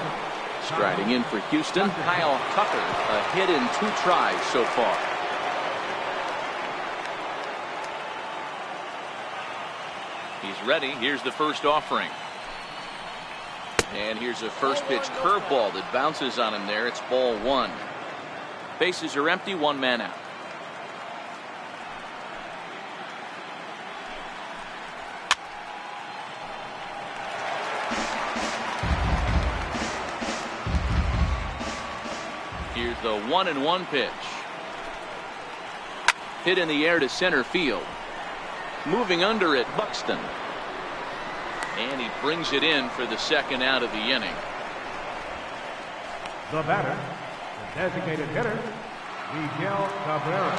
Striding in for Houston, Kyle Tucker. A hit in 2 tries so far. He's ready. Here's the first offering. And here's a first pitch curveball that bounces on him there. It's ball 1. Bases are empty, 1 man out. Here's the 1-1 pitch. Hit in the air to center field. Moving under it, Buxton. And he brings it in for the second out of the inning. The batter, the designated hitter, Miguel Cabrera.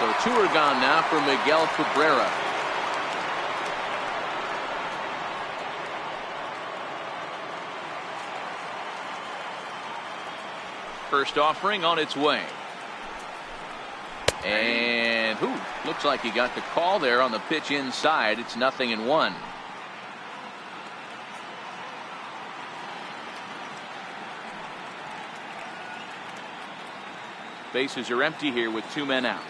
So 2 are gone now for Miguel Cabrera. First offering on its way. And looks like he got the call there on the pitch inside. It's 0-1. Bases are empty here with 2 men out.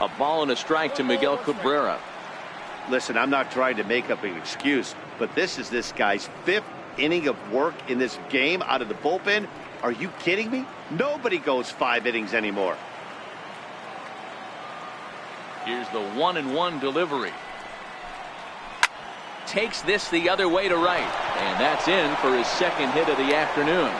A ball and a strike to Miguel Cabrera. Listen, I'm not trying to make up an excuse, but this is this guy's 5th inning of work in this game out of the bullpen. Are you kidding me? Nobody goes 5 innings anymore. Here's the 1-1 delivery. Takes this the other way to right, and that's in for his second hit of the afternoon.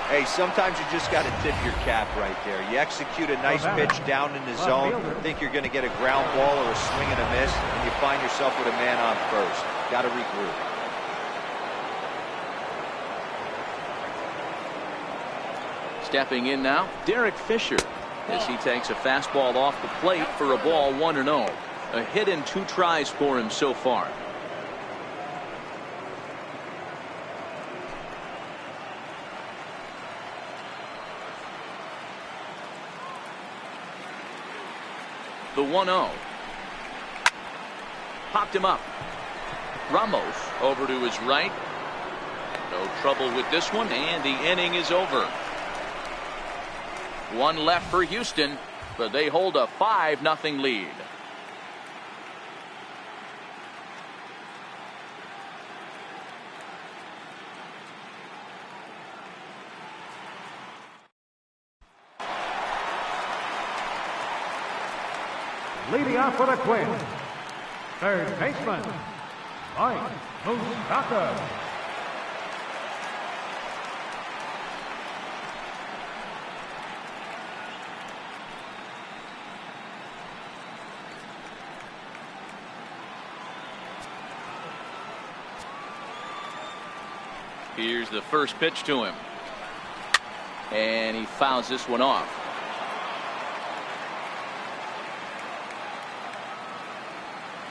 Hey, sometimes you just got to tip your cap right there. You execute a nice pitch down in the zone, think you're going to get a ground ball or a swing and a miss, and you find yourself with a man on first. Got to regroup. Stepping in now, Derek Fisher, as he takes a fastball off the plate for a ball 1-0. A hit in 2 tries for him so far. The 1-0. Popped him up. Ramos over to his right. No trouble with this one, and the inning is over. 1 left for Houston, but they hold a 5-0 lead. Leading off for the Twins, third baseman, Mike Moustakas. Here's the first pitch to him. And he fouls this one off.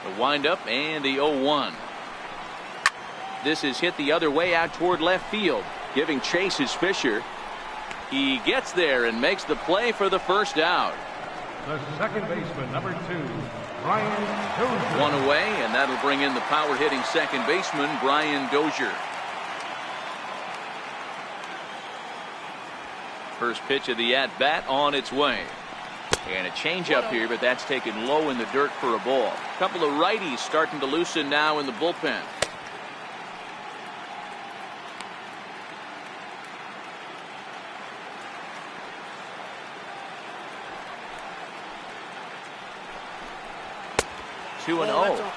The windup and the 0-1. This is hit the other way out toward left field. Giving chase is Fisher. He gets there and makes the play for the first out. The second baseman, number 2, Brian Dozier. 1 away, and that'll bring in the power hitting second baseman, Brian Dozier. First pitch of the at-bat on its way. And a changeup here, but that's taken low in the dirt for a ball. A couple of righties starting to loosen now in the bullpen. Two and 0.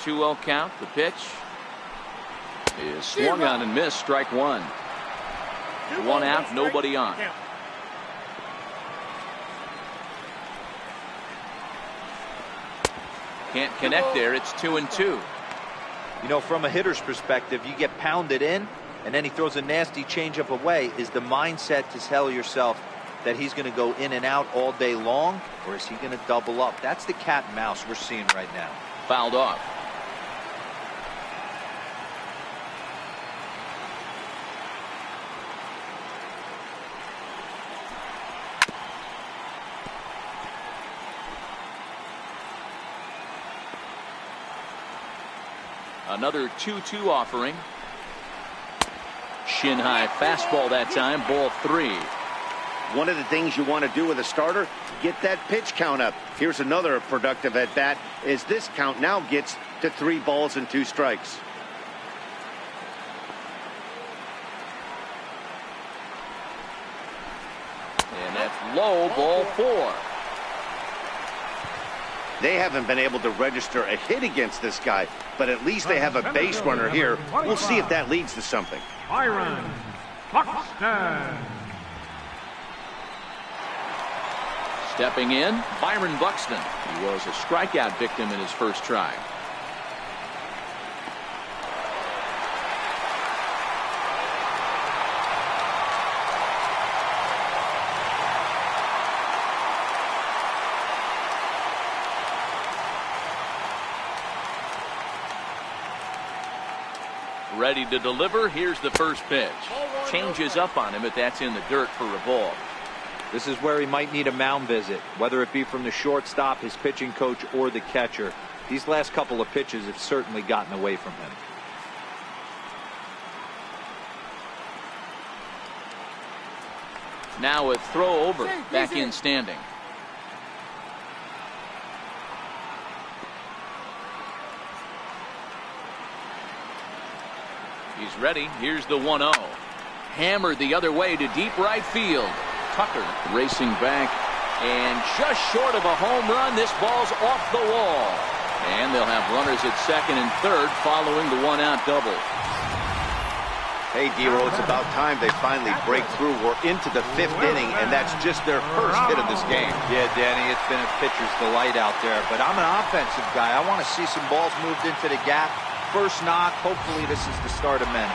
Two-0 count. The pitch is swung on and missed. Strike 1. 1 out, nobody on. Can't connect there. It's 2-2. You know, from a hitter's perspective, you get pounded in and then he throws a nasty changeup away. Is the mindset to tell yourself that he's going to go in and out all day long, or is he going to double up? That's the cat and mouse we're seeing right now. Fouled off. Another 2-2 offering. Shin high fastball that time. Ball 3. One of the things you want to do with a starter, get that pitch count up. Here's another productive at bat as this count now gets to 3 balls and 2 strikes. And that's low. Ball 4. They haven't been able to register a hit against this guy, but at least they have a base runner here. We'll see if that leads to something. Byron Buxton. Stepping in, Byron Buxton. He was a strikeout victim in his first try. Ready to deliver. Here's the first pitch. Changes up on him, but that's in the dirt for a ball. This is where he might need a mound visit, whether it be from the shortstop, his pitching coach, or the catcher. These last couple of pitches have certainly gotten away from him. Now a throw over, back in standing. He's ready. Here's the 1-0. Hammered the other way to deep right field. Tucker racing back, and just short of a home run. This ball's off the wall. And they'll have runners at second and third following the 1-out double. Hey, D-Roll, it's about time they finally break through. We're into the 5th inning, and that's just their first hit of this game. Yeah, Danny, it's been a pitcher's delight out there, but I'm an offensive guy. I want to see some balls moved into the gap. First knock, hopefully this is the start of many.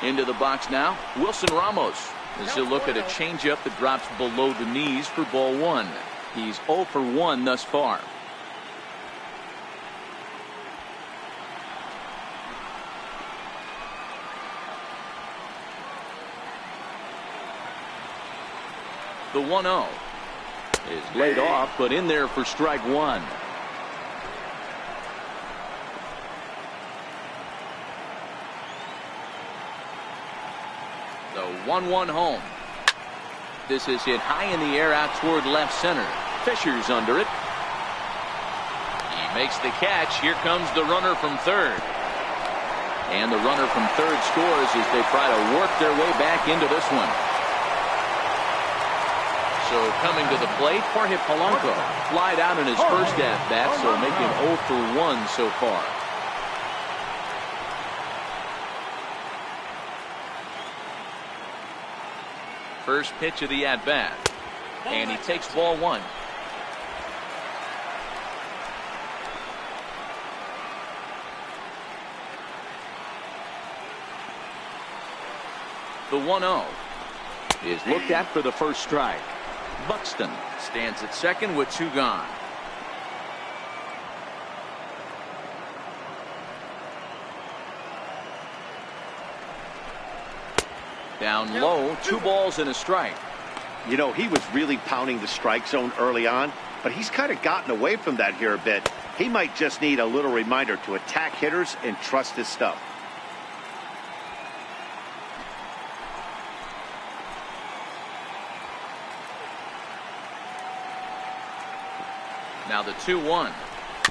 Into the box now, Wilson Ramos. As he'll look at a changeup that drops below the knees for ball 1. He's 0 for 1 thus far. The 1-0 is laid off, but in there for strike 1. The 1-1 home. This is hit high in the air out toward left center. Fisher's under it. He makes the catch. Here comes the runner from third. And the runner from third scores as they try to work their way back into this one. So coming to the plate, Jorge Polanco flied out in his first at-bat, so making 0 for 1 so far. First pitch of the at-bat. And he takes ball 1. The 1-0 is looked at for the first strike. Buxton stands at second with 2 gone. Down low, 2 balls and a strike. You know, he was really pounding the strike zone early on, but he's kind of gotten away from that here a bit. He might just need a little reminder to attack hitters and trust his stuff. Now the 2-1.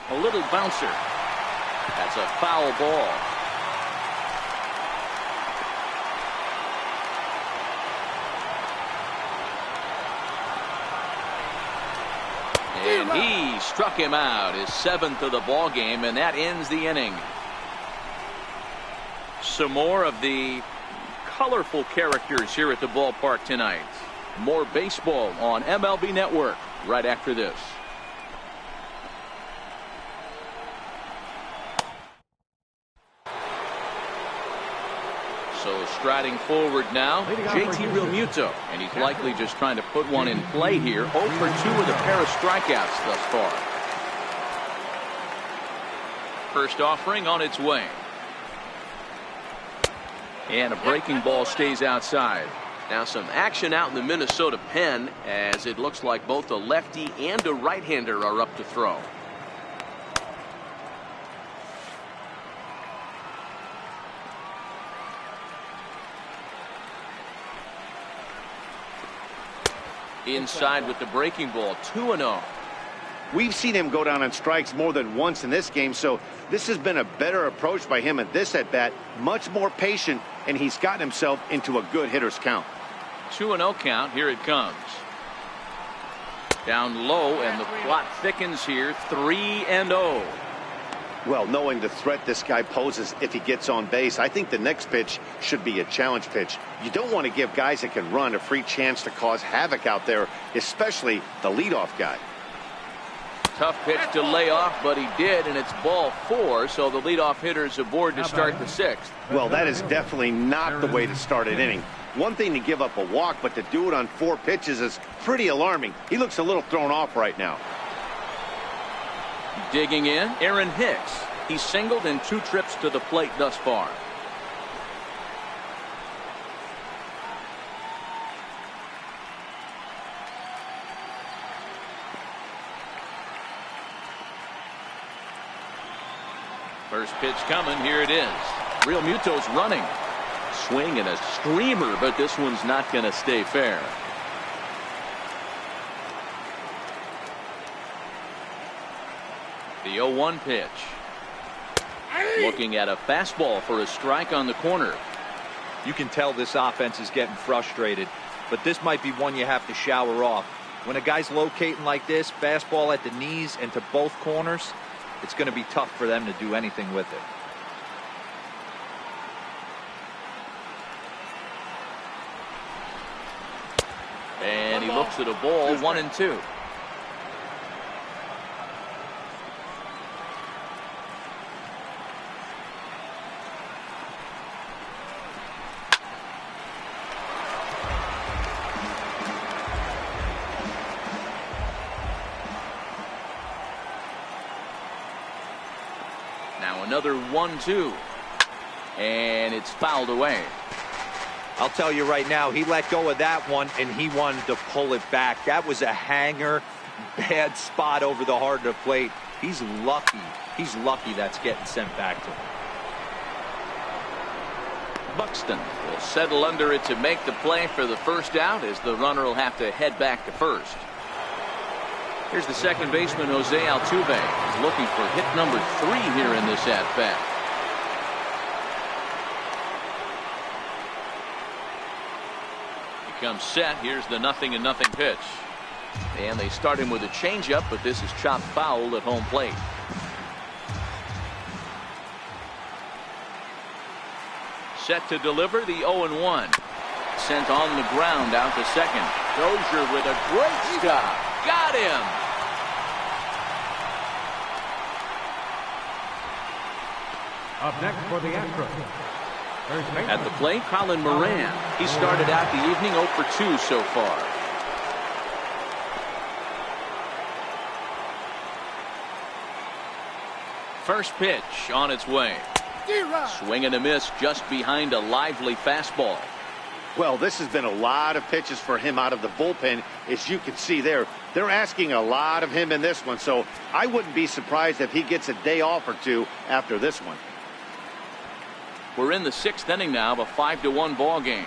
A little bouncer. That's a foul ball. And he struck him out, his 7th of the ball game, and that ends the inning. Some more of the colorful characters here at the ballpark tonight. More baseball on MLB Network right after this. So striding forward now, JT Realmuto, and he's likely just trying to put one in play here. 0 for 2 with a pair of strikeouts thus far. First offering on its way. And a breaking ball stays outside. Now some action out in the Minnesota pen, as it looks like both a lefty and a right-hander are up to throw. Inside with the breaking ball, 2-0. We've seen him go down on strikes more than once in this game, so this has been a better approach by him at this at-bat. Much more patient, and he's gotten himself into a good hitter's count. 2-0 count. Here it comes. Down low, and the plot thickens here. 3-0. Well, knowing the threat this guy poses if he gets on base, I think the next pitch should be a challenge pitch. You don't want to give guys that can run a free chance to cause havoc out there, especially the leadoff guy. Tough pitch to lay off, but he did, and it's ball 4, so the leadoff hitter is aboard to start the 6th. Well, that is definitely not the way to start an inning. One thing to give up a walk, but to do it on 4 pitches is pretty alarming. He looks a little thrown off right now. Digging in, Aaron Hicks. He's singled in 2 trips to the plate thus far. First pitch coming. Here it is. Realmuto's running. Swing and a screamer, but this one's not going to stay fair. The 0-1 pitch. Looking at a fastball for a strike on the corner. You can tell this offense is getting frustrated, but this might be one you have to shower off. When a guy's locating like this, fastball at the knees and to both corners, it's going to be tough for them to do anything with it. And he looks at a ball, 1-2. Now another 1-2. And it's fouled away. I'll tell you right now, he let go of that one and he wanted to pull it back. That was a hanger, bad spot over the heart of the plate. He's lucky. He's lucky that's getting sent back to him. Buxton will settle under it to make the play for the first out, as the runner will have to head back to first. Here's the second baseman, Jose Altuve. He's looking for hit number 3 here in this at-bat. Comes set. Here's the 0-0 pitch, and they start him with a changeup, but this is chopped foul at home plate. Set to deliver the 0-1. Sent on the ground out to second. Dozier with a great stop. Got him. Up next for the Astros. At the plate, Colin Moran. He started out the evening 0 for 2 so far. First pitch on its way. Swing and a miss just behind a lively fastball. Well, this has been a lot of pitches for him out of the bullpen. As you can see there, they're asking a lot of him in this one, so I wouldn't be surprised if he gets a day off or two after this one. We're in the 6th inning now of a 5-1 ball game.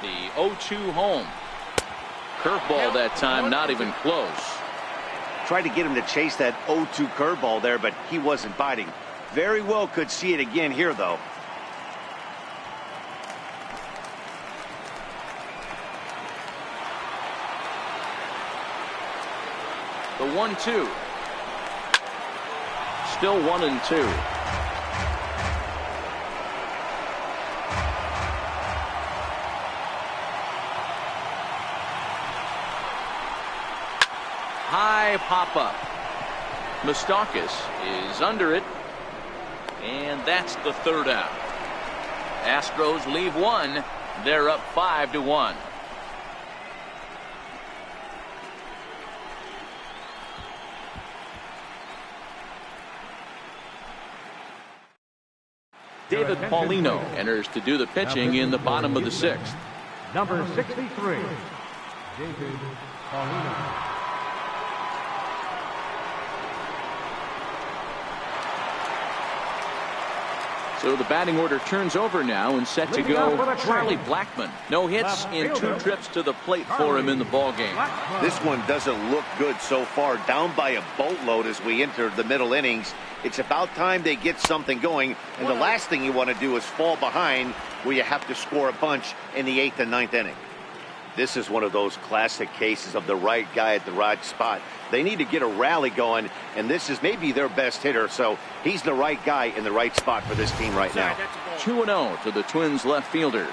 The 0-2 home. Curveball that time, not even close. Tried to get him to chase that 0-2 curveball there, but he wasn't biting. Very well could see it again here, though. The 1-2. Still 1-2. High pop-up. Moustakas is under it. And that's the 3rd out. Astros leave 1. They're up 5-1. David Paulino enters to do the pitching in the bottom of the 6th. Number 63, David Paulino. So the batting order turns over now and set to go Charlie Blackmon. No hits in 2 trips to the plate for him in the ball game. This one doesn't look good so far. Down by a boatload as we enter the middle innings. It's about time they get something going, and the last thing you want to do is fall behind where you have to score a bunch in the 8th and 9th inning. This is one of those classic cases of the right guy at the right spot. They need to get a rally going, and this is maybe their best hitter, so he's the right guy in the right spot for this team right now. 2-0 to the Twins left fielder.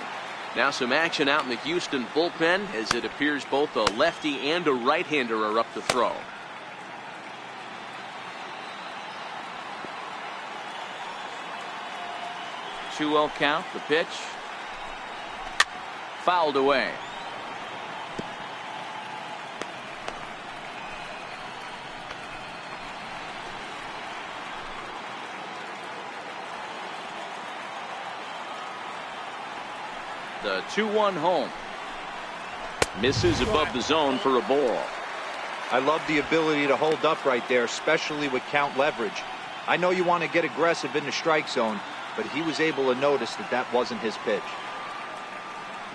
Now some action out in the Houston bullpen, as it appears both a lefty and a right-hander are up to throw. 2-0 count. The pitch fouled away. The 2-1 home. Misses above the zone for a ball. I love the ability to hold up right there, especially with count leverage. I know you want to get aggressive in the strike zone, but he was able to notice that that wasn't his pitch.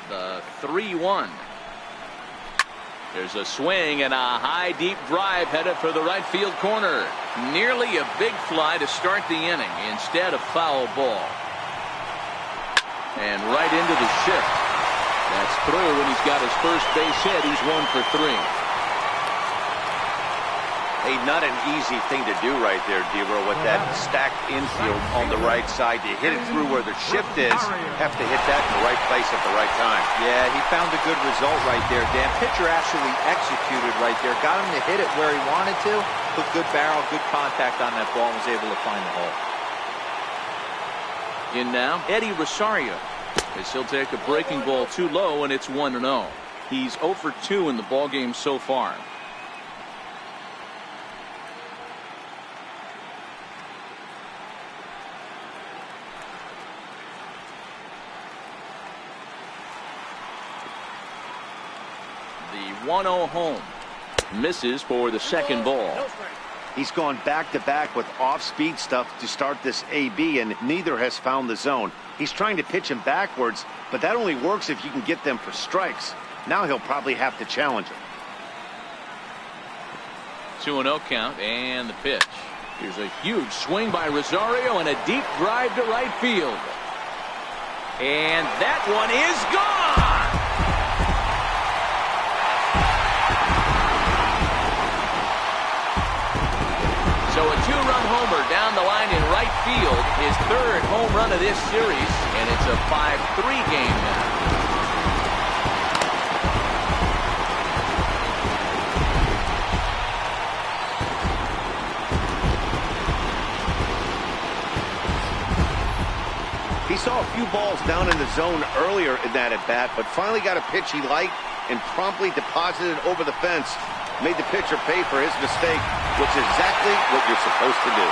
The 3-1. There's a swing and a high deep drive headed for the right field corner. Nearly a big fly to start the inning. Instead, a foul ball. And right into the shift. That's through, and he's got his first base hit. He's 1 for 3. Hey, not an easy thing to do right there, Dero, with that stacked infield on the right side. You hit it through where the shift is, have to hit that in the right place at the right time. Yeah, he found a good result right there, Dan. Pitcher actually executed right there. Got him to hit it where he wanted to. Put good barrel, good contact on that ball, and was able to find the hole. In now, Eddie Rosario, as he'll take a breaking ball too low, and it's 1-0. He's 0 for 2 in the ballgame so far. The 1-0 home. Misses for the second ball. He's gone back-to-back with off-speed stuff to start this AB, and neither has found the zone. He's trying to pitch him backwards, but that only works if you can get them for strikes. Now he'll probably have to challenge him. 2-0 count, and the pitch. Here's a huge swing by Rosario and a deep drive to right field. And that one is gone! So a two-run homer down the line in right field, his third home run of this series, and it's a 5-3 game now. He saw a few balls down in the zone earlier in that at-bat, but finally got a pitch he liked and promptly deposited over the fence. Made the pitcher pay for his mistake, which is exactly what you're supposed to do.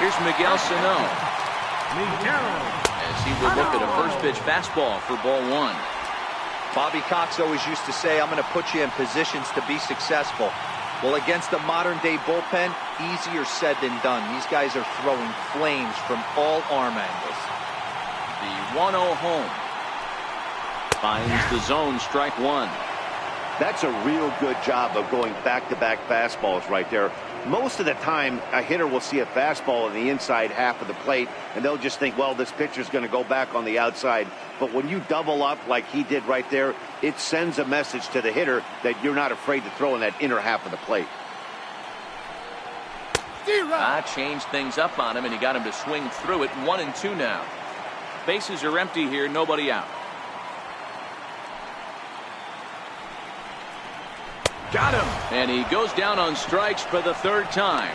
Here's Miguel Sano, as he will look at a first pitch fastball for ball 1. Bobby Cox always used to say, I'm going to put you in positions to be successful. Well, against the modern-day bullpen, easier said than done. These guys are throwing flames from all arm angles. The 1-0 home. Finds the zone, strike 1. That's a real good job of going back-to-back fastballs right there. Most of the time, a hitter will see a fastball in the inside half of the plate, and they'll just think, well, this pitcher's going to go back on the outside. But when you double up like he did right there, it sends a message to the hitter that you're not afraid to throw in that inner half of the plate. Changed things up on him, and he got him to swing through it. 1-2 now. Bases are empty here, nobody out. Got him! And he goes down on strikes for the third time.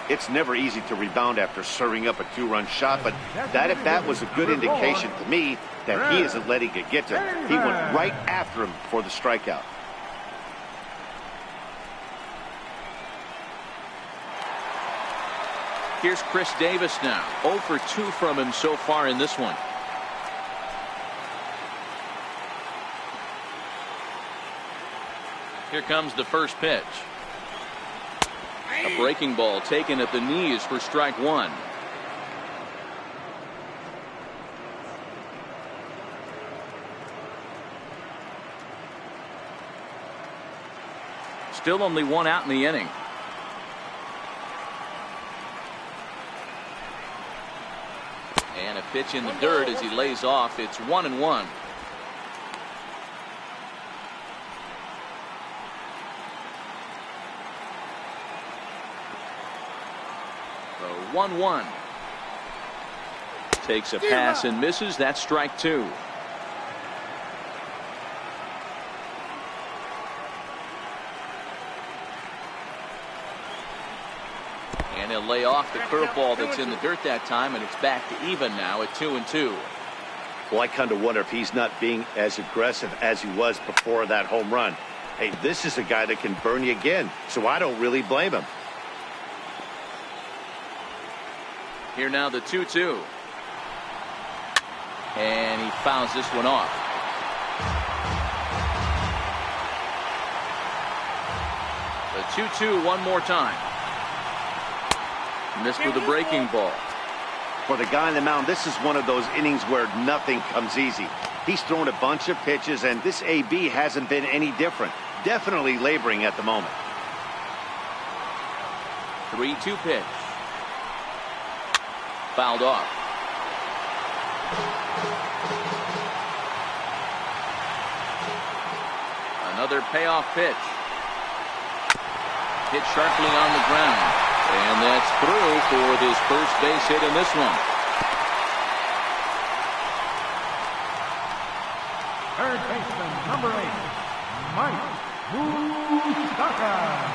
It's never easy to rebound after serving up a two-run shot, but that if that was a good indication to me that he isn't letting it get to him. He went right after him for the strikeout. Here's Chris Davis now. 0 for 2 from him so far in this one. Here comes the first pitch. A breaking ball taken at the knees for strike 1. Still only 1 out in the inning. And a pitch in the dirt as he lays off. It's 1-1. So 1-1. Takes a pass and misses. That's strike 2. And he'll lay off the curveball that's in the dirt that time, and it's back to even now at 2-2. Well, I kind of wonder if he's not being as aggressive as he was before that home run. Hey, this is a guy that can burn you again, so I don't really blame him. Here now the 2-2. And he fouls this one off. The 2-2 one more time. Missed with a breaking ball. For the guy on the mound, this is one of those innings where nothing comes easy. He's thrown a bunch of pitches, and this AB hasn't been any different. Definitely laboring at the moment. 3-2 pitch. Fouled off. Another payoff pitch. Hit sharply on the ground. And that's through for his first base hit in this one. Third baseman, number 8, Mike Moustakas.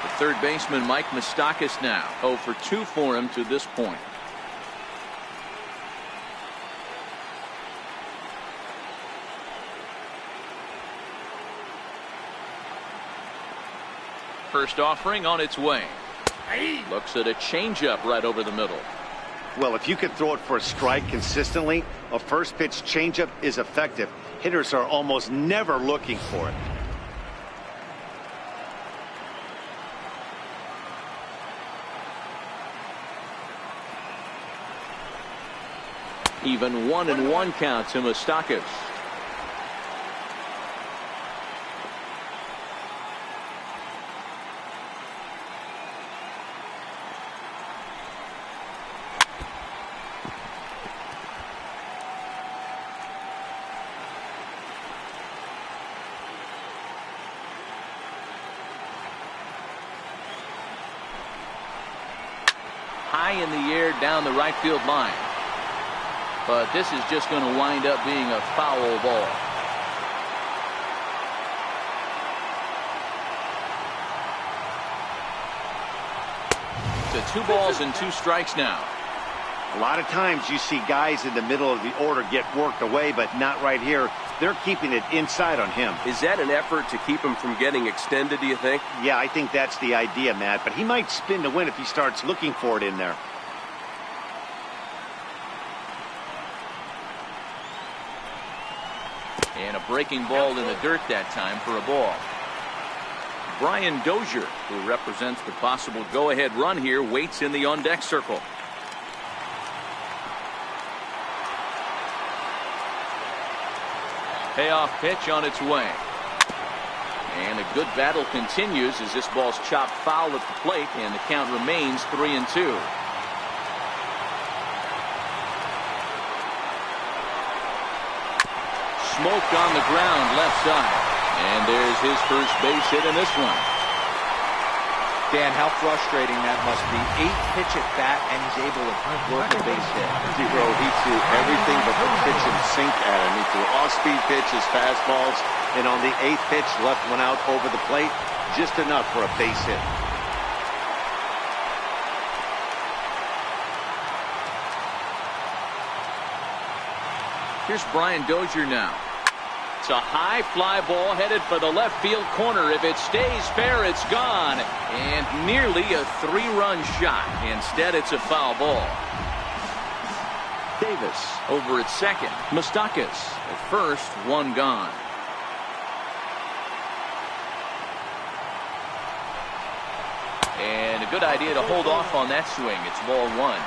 The third baseman, Mike Moustakas, now 0 for 2 for him to this point. First offering on its way. Looks at a changeup right over the middle. Well, if you can throw it for a strike consistently, a first pitch changeup is effective. Hitters are almost never looking for it. Even 1-1 count to Moustakas. High in the air down the right field line. But this is just going to wind up being a foul ball. So 2 balls and 2 strikes now. A lot of times you see guys in the middle of the order get worked away, but not right here. They're keeping it inside on him. Is that an effort to keep him from getting extended, do you think? Yeah, I think that's the idea, Matt. But he might spin to win if he starts looking for it in there. And a breaking ball in the dirt that time for a ball. Brian Dozier, who represents the possible go-ahead run here, waits in the on-deck circle. Payoff pitch on its way. And a good battle continues as this ball's chopped foul at the plate, and the count remains 3-2. Smoked on the ground left side. And there's his first base hit in this one. Dan, how frustrating that must be. 8-pitch at bat, and he's able to work a base hit. Bro, he threw everything but the pitch and sink at him. He threw off-speed pitches, fastballs, and on the 8th pitch, left one out over the plate. Just enough for a base hit. Here's Brian Dozier now. It's a high fly ball headed for the left field corner. If it stays fair, it's gone. And nearly a 3-run shot. Instead, it's a foul ball. Davis over at second. Moustakas at first, 1 gone. And a good idea to hold off on that swing. It's ball 1.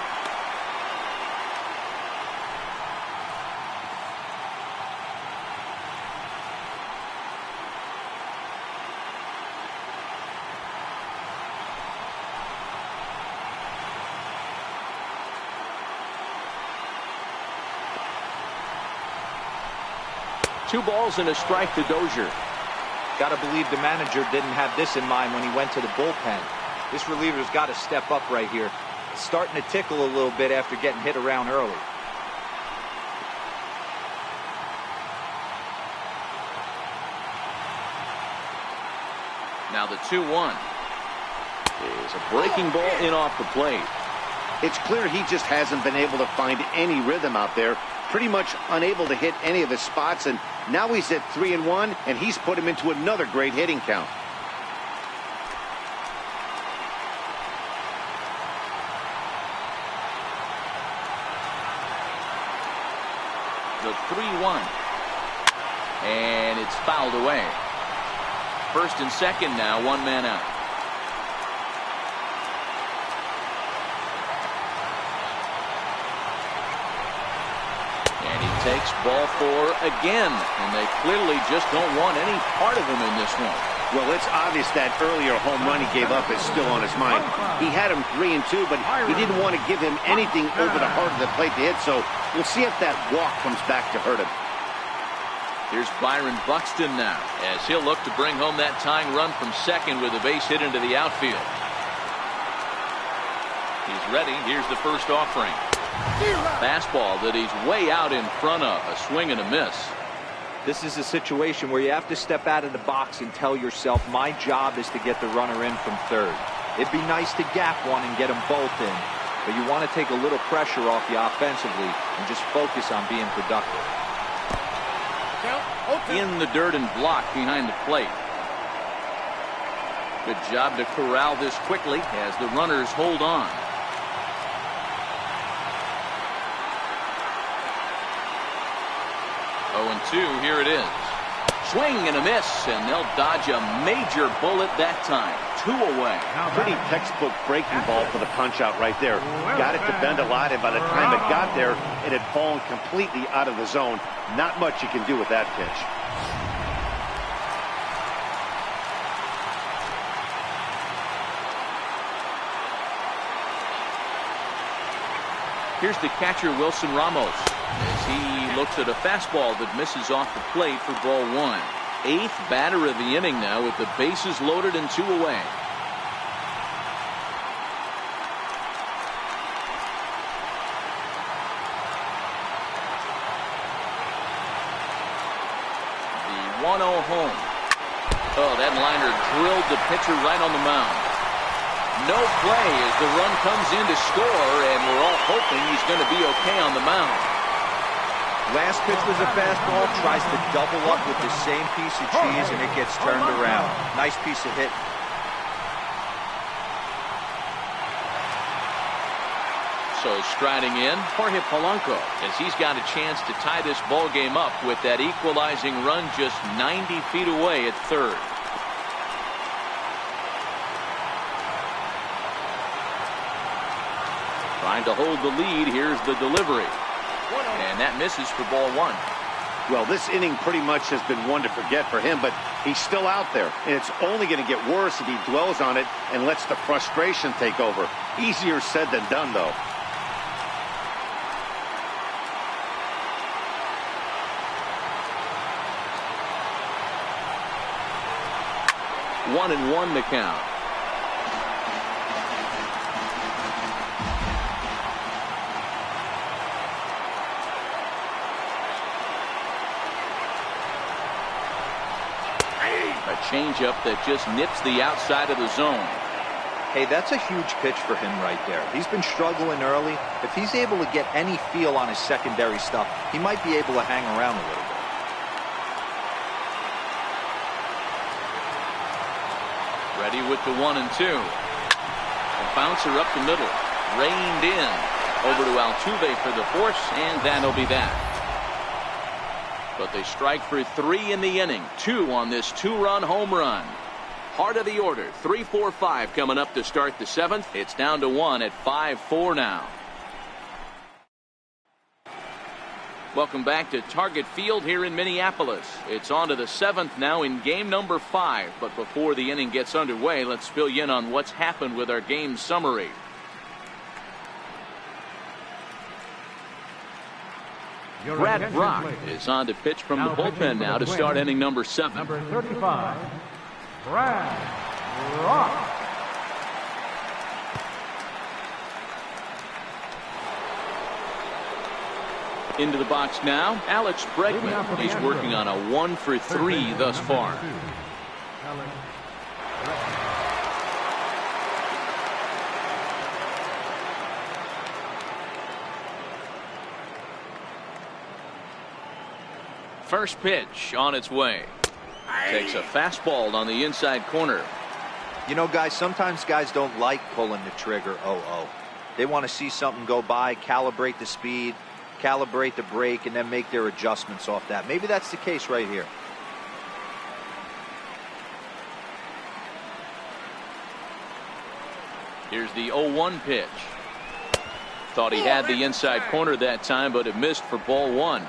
Two balls and a strike to Dozier. Got to believe the manager didn't have this in mind when he went to the bullpen. This reliever's got to step up right here. It's starting to tickle a little bit after getting hit around early. Now the 2-1 is a breaking ball in off the plate. It's clear he just hasn't been able to find any rhythm out there. Pretty much unable to hit any of his spots, and now he's at 3-1, and he's put him into another great hitting count. The 3-1, and it's fouled away. First and second now, 1 man out. takes ball 4 again, and they clearly just don't want any part of him in this one. Well, it's obvious that earlier home run he gave up is still on his mind. He had him 3-2, but he didn't want to give him anything over the heart of the plate to hit, so we'll see if that walk comes back to hurt him. Here's Byron Buxton now, as he'll look to bring home that tying run from second with a base hit into the outfield. He's ready. Here's the first offering. Fastball that he's way out in front of. A swing and a miss. This is a situation where you have to step out of the box and tell yourself, my job is to get the runner in from third. It'd be nice to gap one and get them both in, but you want to take a little pressure off you offensively and just focus on being productive. In the dirt and blocked behind the plate. Good job to corral this quickly as the runners hold on. 0-2, here it is. Swing and a miss, and they'll dodge a major bullet that time. 2 away. Pretty textbook breaking ball for the punch out right there. Got it to bend a lot, and by the time it got there, it had fallen completely out of the zone. Not much you can do with that pitch. Here's the catcher, Wilson Ramos, as he looks at a fastball that misses off the plate for ball 1. 8th batter of the inning now with the bases loaded and 2 away. The 1-0 home. Oh, that liner drilled the pitcher right on the mound. No play as the run comes in to score, and we're all hoping he's going to be okay on the mound. Last pitch was a fastball, tries to double up with the same piece of cheese, and it gets turned around. Nice piece of hit. So striding in, Jorge Polanco, as he's got a chance to tie this ball game up with that equalizing run just 90 feet away at third. Trying to hold the lead. Here's the delivery. And that misses for ball 1. Well, this inning pretty much has been one to forget for him, but he's still out there. And it's only going to get worse if he dwells on it and lets the frustration take over. Easier said than done, though. One and one to count. A changeup that just nips the outside of the zone. Hey, that's a huge pitch for him right there. He's been struggling early. If he's able to get any feel on his secondary stuff, he might be able to hang around a little bit. Ready with the 1 and 2. A bouncer up the middle. Reined in. Over to Altuve for the force, and that'll be that. But they strike for 3 in the inning. 2 on this 2-run home run. Heart of the order. 3-4-5 coming up to start the 7th. It's down to 1 at 5-4 now. Welcome back to Target Field here in Minneapolis. It's on to the 7th now in game number 5. But before the inning gets underway, let's fill you in on what's happened with our game summary. Brad Brock is on to pitch from the bullpen now to start inning number 7. Number 35, Brad Brock. Into the box now, Alex Bregman. He's working on a 1-for-3 thus far. First pitch on its way. Takes a fastball on the inside corner. You know, guys, sometimes guys don't like pulling the trigger 0-0. They want to see something go by, calibrate the speed, calibrate the brake, and then make their adjustments off that. Maybe that's the case right here. Here's the 0-1 pitch. Thought he had the inside corner that time, but it missed for ball 1.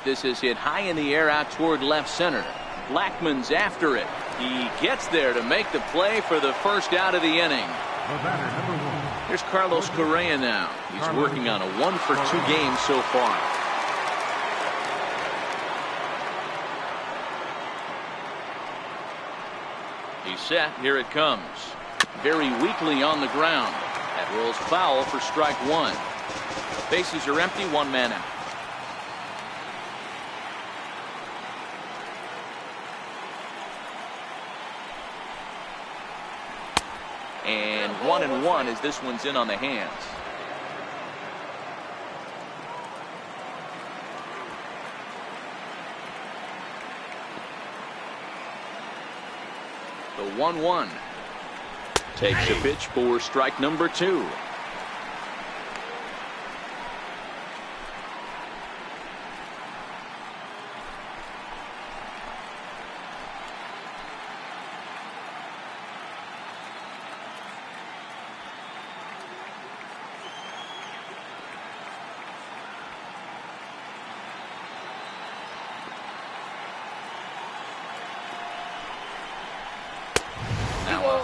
This is hit high in the air out toward left center. Blackmon's after it. He gets there to make the play for the first out of the inning. The batter, number 1. Here's Carlos Correa now. He's working on a 1-for-2 game so far. He's set. Here it comes. Very weakly on the ground. That rolls foul for strike 1. Bases are empty. 1 man out. And 1-1 as this one's in on the hands. The 1-1 takes a pitch for strike number 2.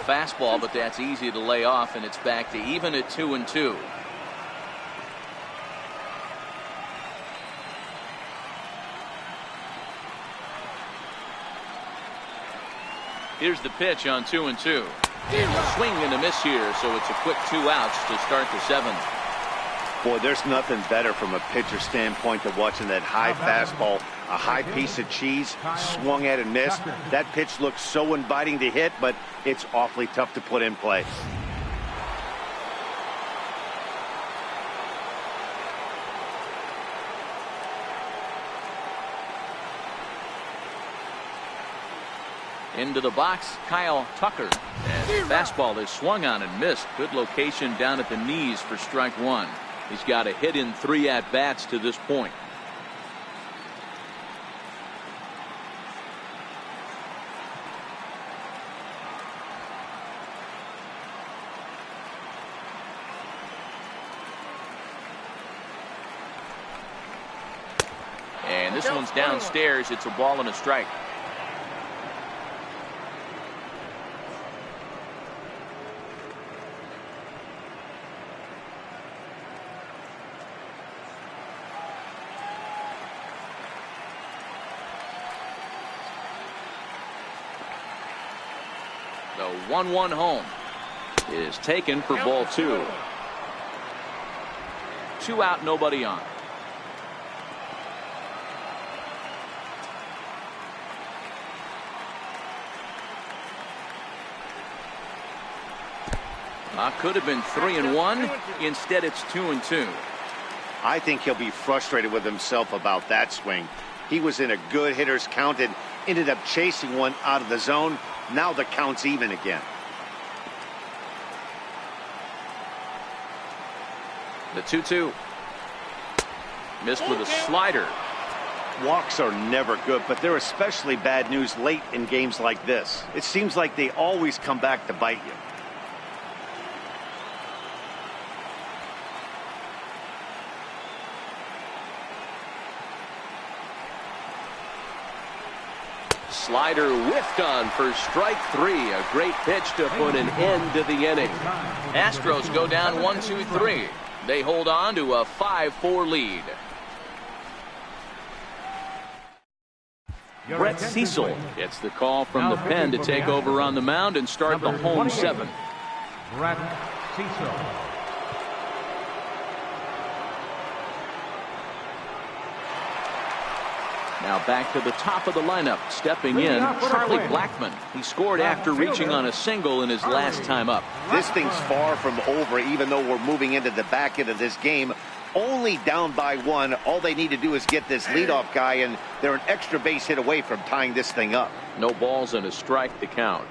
Fastball, but that's easy to lay off, and it's back to even at 2-2. Here's the pitch on 2-2. And a swing and a miss here, so it's a quick 2 outs to start the 7th. Boy, there's nothing better from a pitcher standpoint than watching that high fastball, a high piece of cheese, swung at and missed. That pitch looks so inviting to hit, but it's awfully tough to put in play. Into the box, Kyle Tucker. And fastball is swung on and missed. Good location down at the knees for strike 1. He's got a hit in 3 at-bats to this point. And this one's downstairs. It's a ball and a strike. The 1-1 home is taken for ball 2. 2 out, nobody on. Could have been 3-1. Instead, it's 2-2. I think he'll be frustrated with himself about that swing. He was in a good hitter's count and ended up chasing one out of the zone. Now the count's even again. The 2-2. Missed with a slider. Walks are never good, but they're especially bad news late in games like this. It seems like they always come back to bite you. Slider whiffed on for strike 3. A great pitch to put an end to the inning. Astros go down 1-2-3. They hold on to a 5-4 lead. Brett Cecil gets the call from the pen to take over on the mound and start the home 7th. Brett Cecil. Now back to the top of the lineup. Stepping in, Charlie Blackmon. He scored after reaching on a single in his last time up. This thing's far from over, even though we're moving into the back end of this game. Only down by 1. All they need to do is get this leadoff guy, and they're an extra base hit away from tying this thing up. No balls and a strike to count.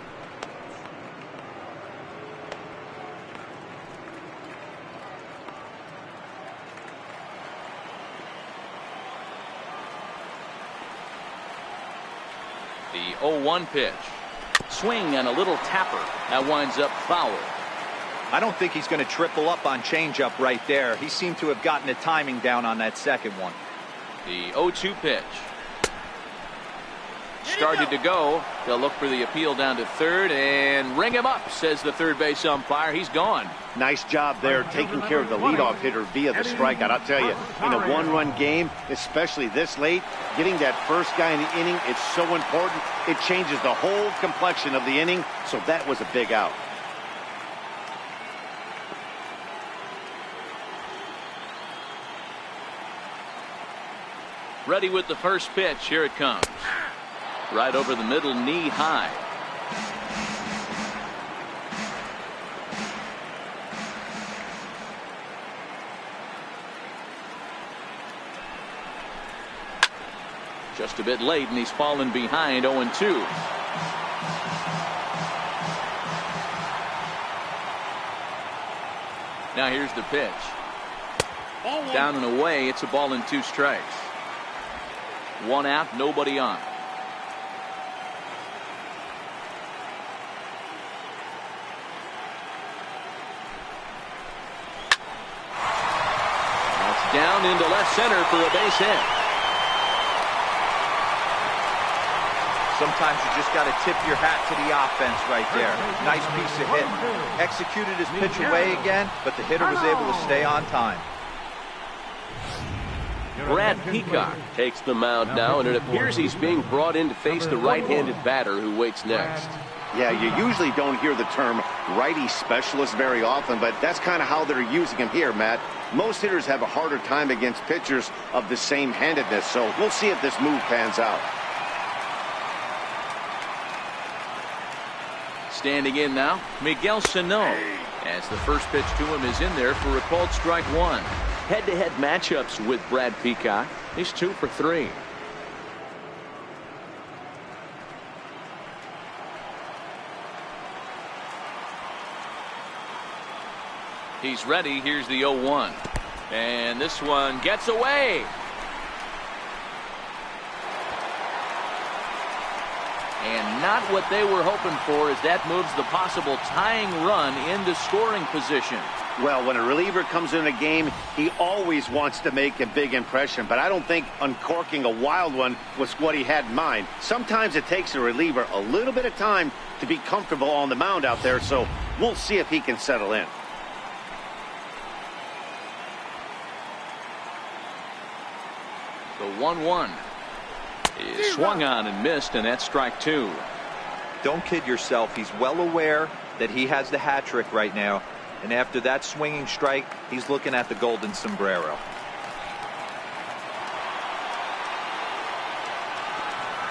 The 0-1 pitch. Swing and a little tapper. That winds up foul. I don't think he's going to triple up on changeup right there. He seemed to have gotten the timing down on that second one. The 0-2 pitch. Started to go. They'll look for the appeal down to third and ring him up, says the third base umpire. He's gone. Nice job there taking care of the leadoff hitter via the strikeout. I'll tell you, in a one-run game, especially this late, getting that first guy in the inning is so important. It changes the whole complexion of the inning, so that was a big out. Ready with the first pitch. Here it comes. Right over the middle, knee high. Just a bit late, and he's fallen behind 0-2. Now here's the pitch. Down and away. It's a ball and 2 strikes. 1 out, nobody on. That's down into left center for a base hit. Sometimes you just got to tip your hat to the offense right there. Nice piece of hitting. Executed his pitch away again, but the hitter was able to stay on time. Brad Peacock Takes the mound now, and it appears he's being brought in to face the right-handed batter who waits next. Yeah, you usually don't hear the term righty specialist very often, but that's kind of how they're using him here, Matt. Most hitters have a harder time against pitchers of the same handedness, so we'll see if this move pans out. standing in now, Miguel Sano, as the first pitch to him is in there for a called strike 1. Head-to-head matchups with Brad Peacock. He's 2 for 3. He's ready. Here's the 0-1. And this one gets away. And not what they were hoping for, as that moves the possible tying run into scoring position. Well, when a reliever comes in a game, he always wants to make a big impression, but I don't think uncorking a wild one was what he had in mind. Sometimes it takes a reliever a little bit of time to be comfortable on the mound out there, so we'll see if he can settle in. The 1-1 is swung on and missed, and that's strike 2. Don't kid yourself. He's well aware that he has the hat trick right now. And after that swinging strike, he's looking at the golden sombrero.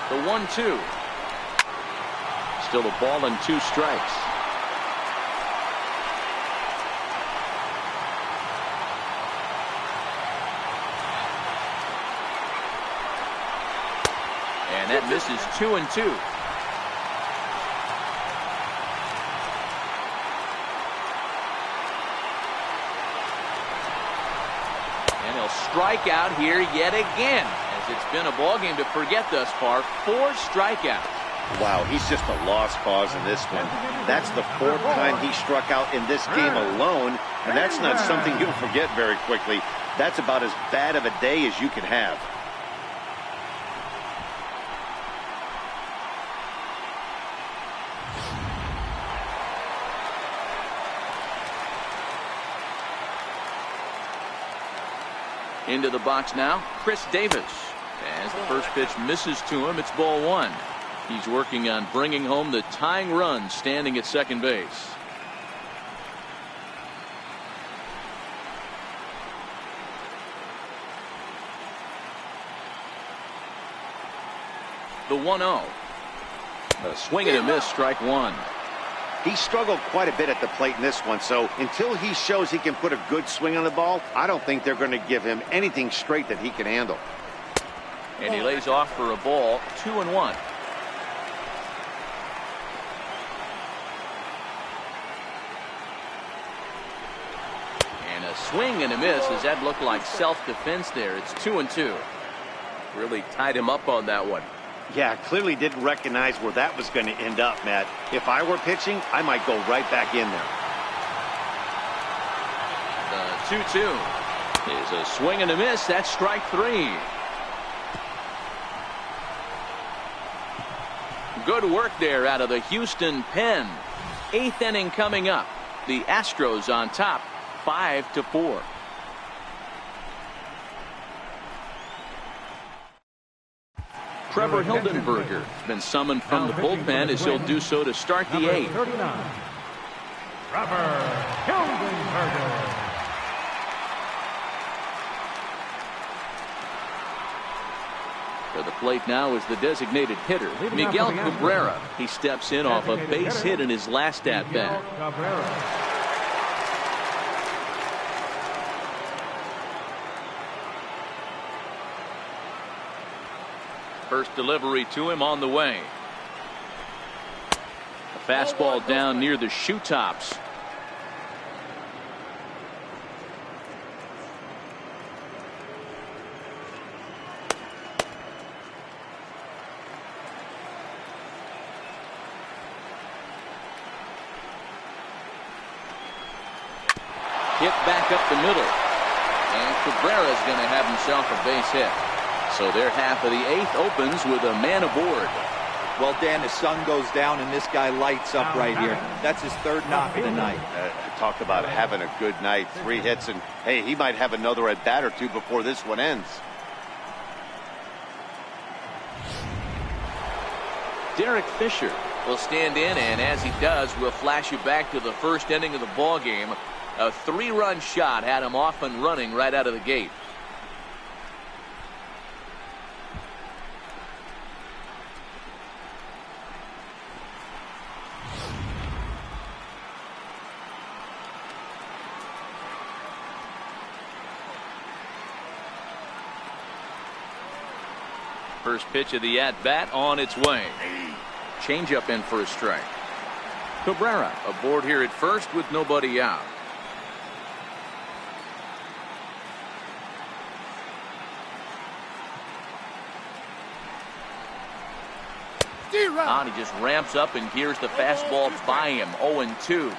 The 1-2. Still a ball and 2 strikes. And that misses 2-2. And he'll strike out here yet again, as it's been a ball game to forget thus far. 4 strikeouts. Wow, he's just a lost cause in this one. That's the 4th time he struck out in this game alone, and that's not something you'll forget very quickly. That's about as bad of a day as you can have. Into the box now, Chris Davis. As the first pitch misses to him, it's ball 1. He's working on bringing home the tying run, standing at second base. The 1-0. A swing and a miss, strike 1. He struggled quite a bit at the plate in this one, so until he shows he can put a good swing on the ball, I don't think they're going to give him anything straight that he can handle. And he lays off for a ball, 2-1. And a swing and a miss. Does that look like self-defense there? It's 2-2. Really tied him up on that one. Yeah, clearly didn't recognize where that was going to end up, Matt. If I were pitching, I might go right back in there. The 2-2 is a swing and a miss. That's strike 3. Good work there out of the Houston pen. 8th inning coming up. The Astros on top, 5-4. Trevor Hildenberger has been summoned from the bullpen as he'll do so to start the 8th. 39. Trevor Hildenberger. To the plate now is the designated hitter, Miguel Cabrera. He steps in off a base hit in his last at-bat. First delivery to him on the way. A fastball down near the shoe tops. Hit back up the middle. And Cabrera is going to have himself a base hit. So their half of the 8th opens with a man aboard. Well, Dan, the sun goes down and this guy lights up right here. That's his 3rd knock of the night. Talk about having a good night. 3 hits, and hey, he might have another at bat or 2 before this one ends. Derek Fisher will stand in, and as he does, we'll flash you back to the 1st inning of the ball game. A 3-run shot had him off and running right out of the gate. First pitch of the at-bat on its way. Changeup in for a strike. Cabrera aboard here at first with nobody out. On, he just ramps up and hears the fastball by him. 0-2.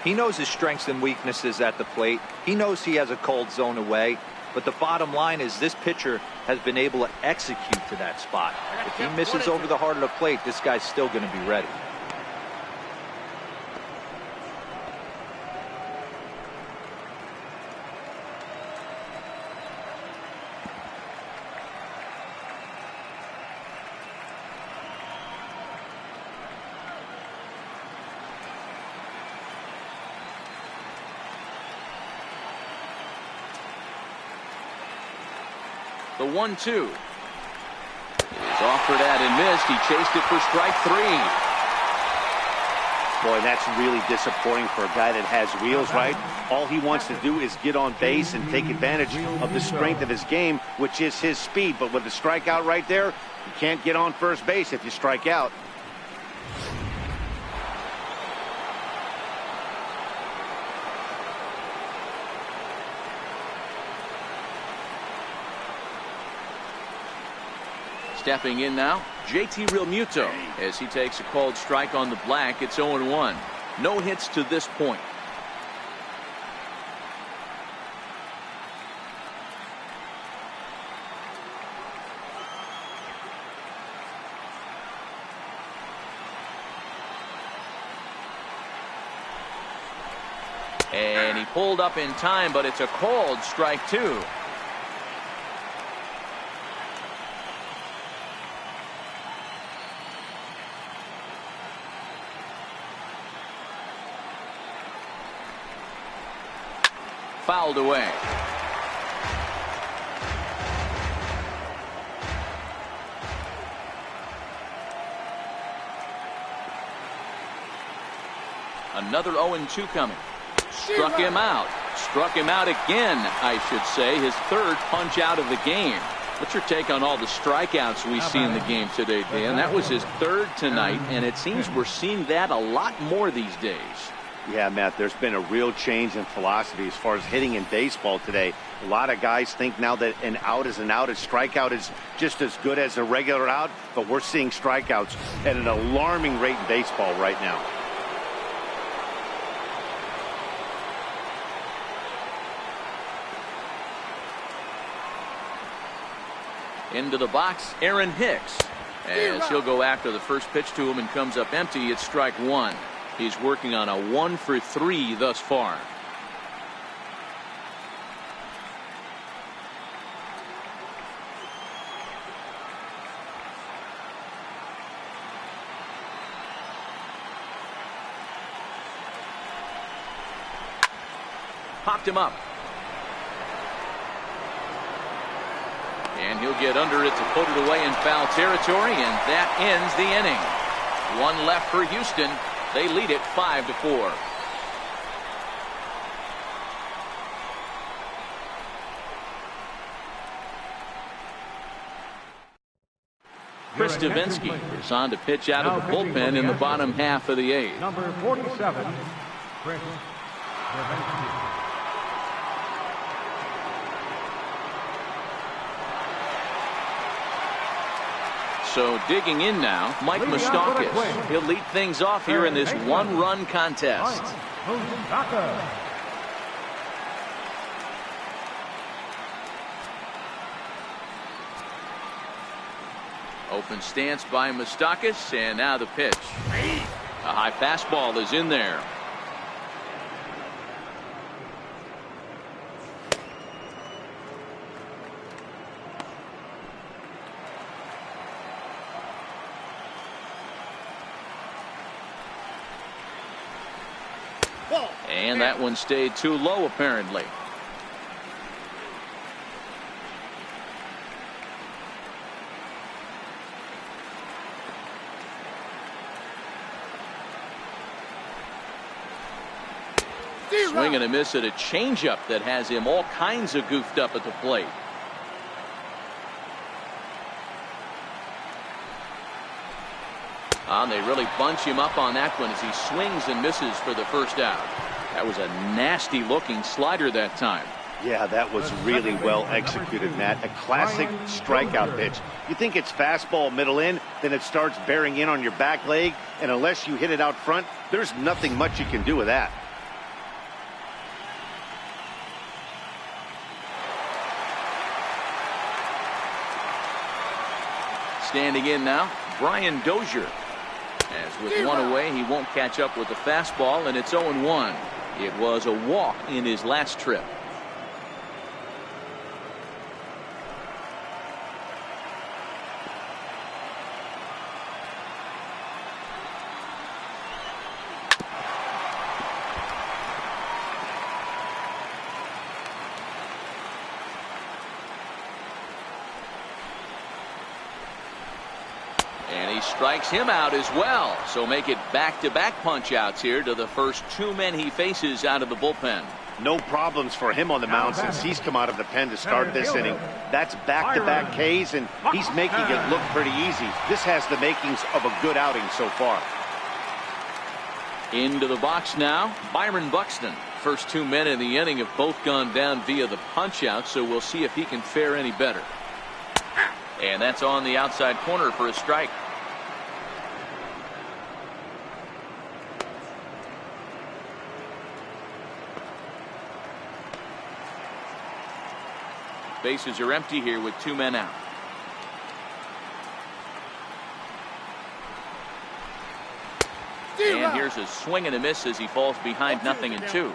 He knows his strengths and weaknesses at the plate. He knows he has a cold zone away. But the bottom line is this pitcher has been able to execute to that spot. If he misses over the heart of the plate, this guy's still going to be ready. The 1-2 is offered at and missed. He chased it for strike 3. Boy, that's really disappointing for a guy that has wheels, right? All he wants to do is get on base and take advantage of the strength of his game, which is his speed. But with the strikeout right there, you can't get on first base if you strike out. Stepping in now, JT Realmuto as he takes a called strike on the black. It's 0-1. No hits to this point. And he pulled up in time, but it's a called strike 2. Fouled away. Another 0-2 coming. Struck him out. Struck him out again, I should say. His 3rd punch out of the game. What's your take on all the strikeouts we see in the game today, Dan? That was his 3rd tonight, and it seems we're seeing that a lot more these days. Yeah, Matt, there's been a real change in philosophy as far as hitting in baseball today. A lot of guys think now that an out is an out. A strikeout is just as good as a regular out, but we're seeing strikeouts at an alarming rate in baseball right now. Into the box, Aaron Hicks. As he'll go after the first pitch to him and comes up empty. It's strike one. He's working on a 1 for 3 thus far. Popped him up. And he'll get under it to put it away in foul territory, and that ends the inning. One left for Houston. They lead it 5-4. Chris Davinsky is on to pitch out of the bullpen in the bottom half of the 8th. Number 47, Chris Davinsky. So digging in now, Mike Moustakas. He'll lead things off here in this one-run contest. Open stance by Moustakas, and now the pitch. A high fastball is in there. And that one stayed too low, apparently. Swing and a miss at a changeup that has him all kinds of goofed up at the plate. And they really bunch him up on that one as he swings and misses for the first out. That was a nasty looking slider that time. Yeah, that was really well executed, Matt. A classic strikeout pitch. You think it's fastball middle in, then it starts bearing in on your back leg, and unless you hit it out front, there's nothing much you can do with that. Standing in now, Brian Dozier. As with one away, he won't catch up with the fastball, and it's 0-1. It was a walk in his last trip. Strikes him out as well. So make it back-to-back punch outs here to the first 2 men he faces out of the bullpen. No problems for him on the mound since he's come out of the pen to start this inning. That's back-to-back Ks, and he's making it look pretty easy. This has the makings of a good outing so far. Into the box now, Byron Buxton. First 2 men in the inning have both gone down via the punch out, so we'll see if he can fare any better. And that's on the outside corner for a strike. Bases are empty here with 2 men out. And here's a swing and a miss as he falls behind 0-2.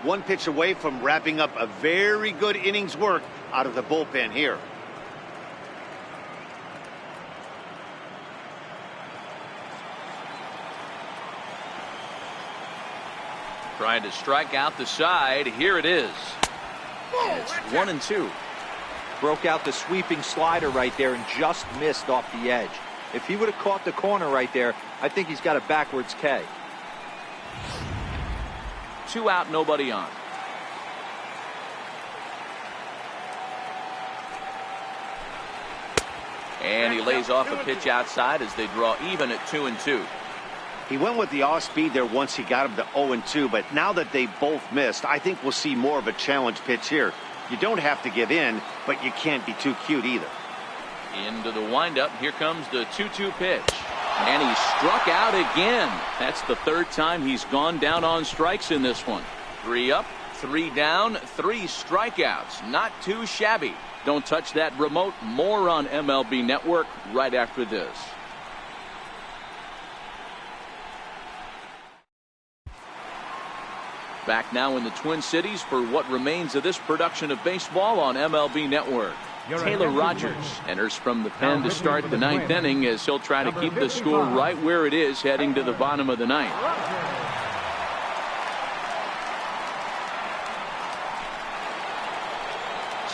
1 pitch away from wrapping up a very good innings work out of the bullpen here. Trying to strike out the side. Here it is. And it's 1-2. Broke out the sweeping slider right there and just missed off the edge. If he would have caught the corner right there, I think he's got a backwards K. 2 out, nobody on. And he lays off a pitch outside as they draw even at 2-2. He went with the off speed there once he got him to 0-2, but now that they both missed, I think we'll see more of a challenge pitch here. You don't have to give in, but you can't be too cute either. Into the windup. Here comes the 2-2 pitch. And he struck out again. That's the 3rd time he's gone down on strikes in this one. 3 up, 3 down, 3 strikeouts. Not too shabby. Don't touch that remote. More on MLB Network right after this. Back now in the Twin Cities for what remains of this production of baseball on MLB Network. Taylor Rogers enters from the pen to start the 9th inning as he'll try to keep the score right where it is heading to the bottom of the 9th.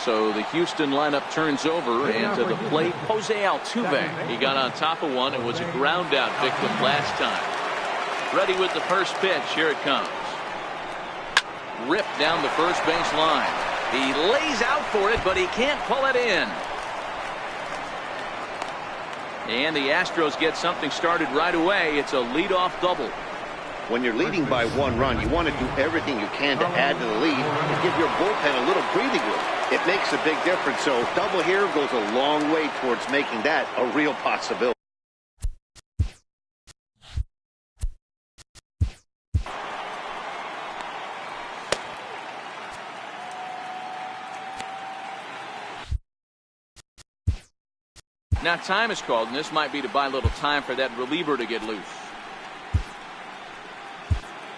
So the Houston lineup turns over, and to the plate, Jose Altuve. He got on top of one and was a ground out victim last time. Ready with the first pitch. Here it comes. Ripped down the first base line. He lays out for it, but he can't pull it in. And the Astros get something started right away. It's a leadoff double. When you're leading by 1 run, you want to do everything you can to add to the lead and give your bullpen a little breathing room. It makes a big difference, so double here goes a long way towards making that a real possibility. Now time is called, and this might be to buy a little time for that reliever to get loose.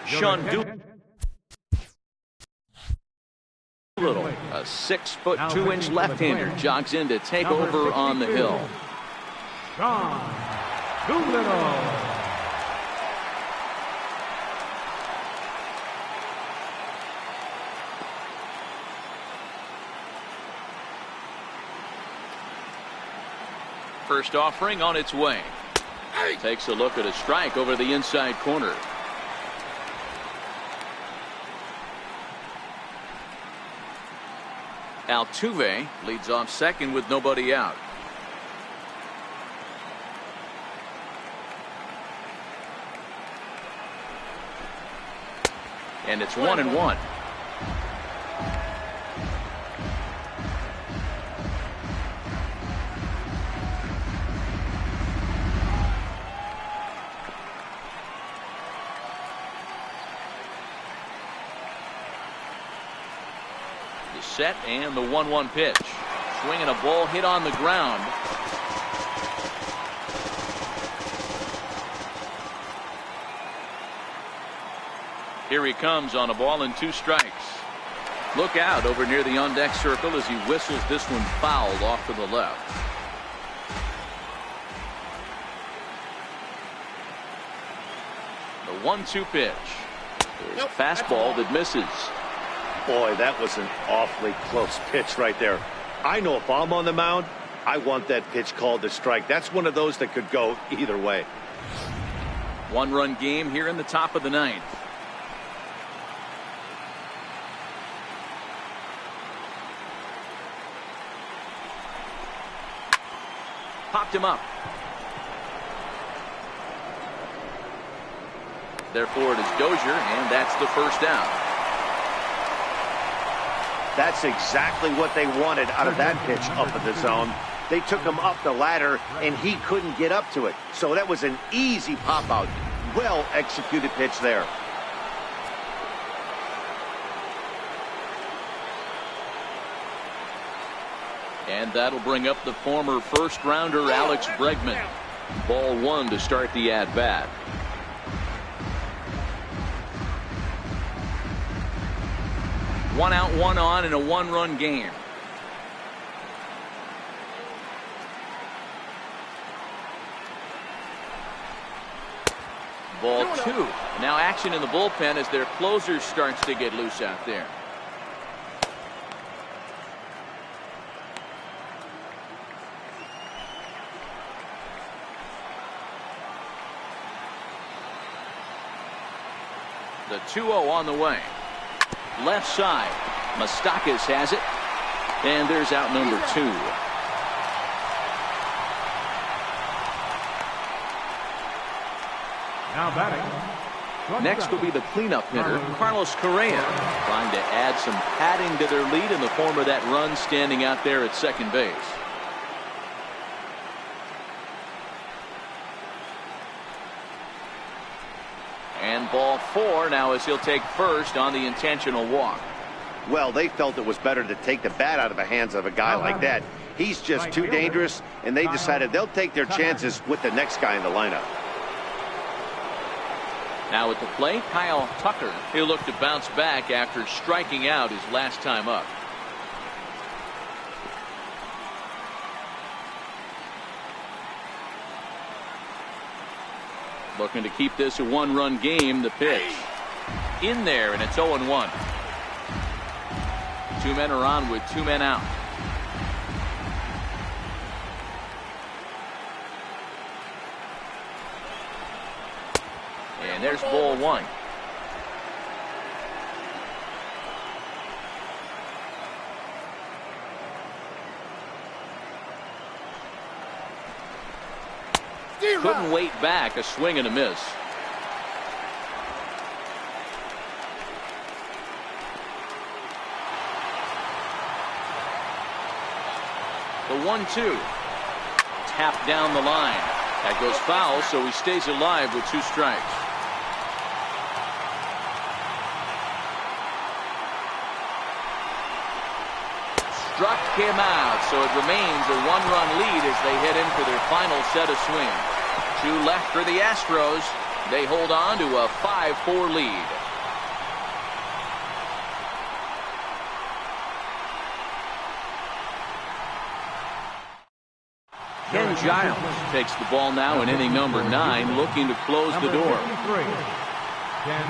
Sean Doolittle, a 6'2" left-hander, jogs in to take over on the hill. Sean Doolittle. First offering on its way. Takes a look at a strike over the inside corner. Altuve leads off second with nobody out. And it's 1-1. Set and the 1-1 pitch. Swinging a ball hit on the ground. Here he comes on a ball and 2 strikes. Look out over near the on-deck circle as he whistles this one fouled off to the left. The 1-2 pitch. There's a fastball that misses. Boy, that was an awfully close pitch right there. I know if I'm on the mound, I want that pitch called a strike. That's one of those that could go either way. 1-run game here in the top of the 9th. Popped him up. Therefore, it is Dozier, and that's the first down. That's exactly what they wanted out of that pitch up in the zone. They took him up the ladder, and he couldn't get up to it. So that was an easy pop-out. Well-executed pitch there. And that'll bring up the former first-rounder Alex Bregman. Ball 1 to start the at-bat. One out, one on in a 1-run game. Ball 2. Now action in the bullpen as their closer starts to get loose out there. The 2-0 on the way. Left side. Moustakas has it. And there's out number 2. Now batting. Next will be the cleanup hitter, Carlos Correa, trying to add some padding to their lead in the form of that run standing out there at second base. And ball 4 now as he'll take first on the intentional walk. Well, they felt it was better to take the bat out of the hands of a guy like that. He's just too dangerous, and they decided they'll take their chances with the next guy in the lineup. Now at the plate, Kyle Tucker. He'll look to bounce back after striking out his last time up. Looking to keep this a one-run game. The pitch in there, and it's 0-1. Two men are on with two men out. And there's ball one. Couldn't wait back. A swing and a miss. The 1-2. Tapped down the line. That goes foul, so he stays alive with two strikes. Struck him out, so it remains a one-run lead as they head in for their final set of swings. Two left for the Astros. They hold on to a 5-4 lead. Ken Giles takes the ball now in inning number 9, looking to close the door. Ken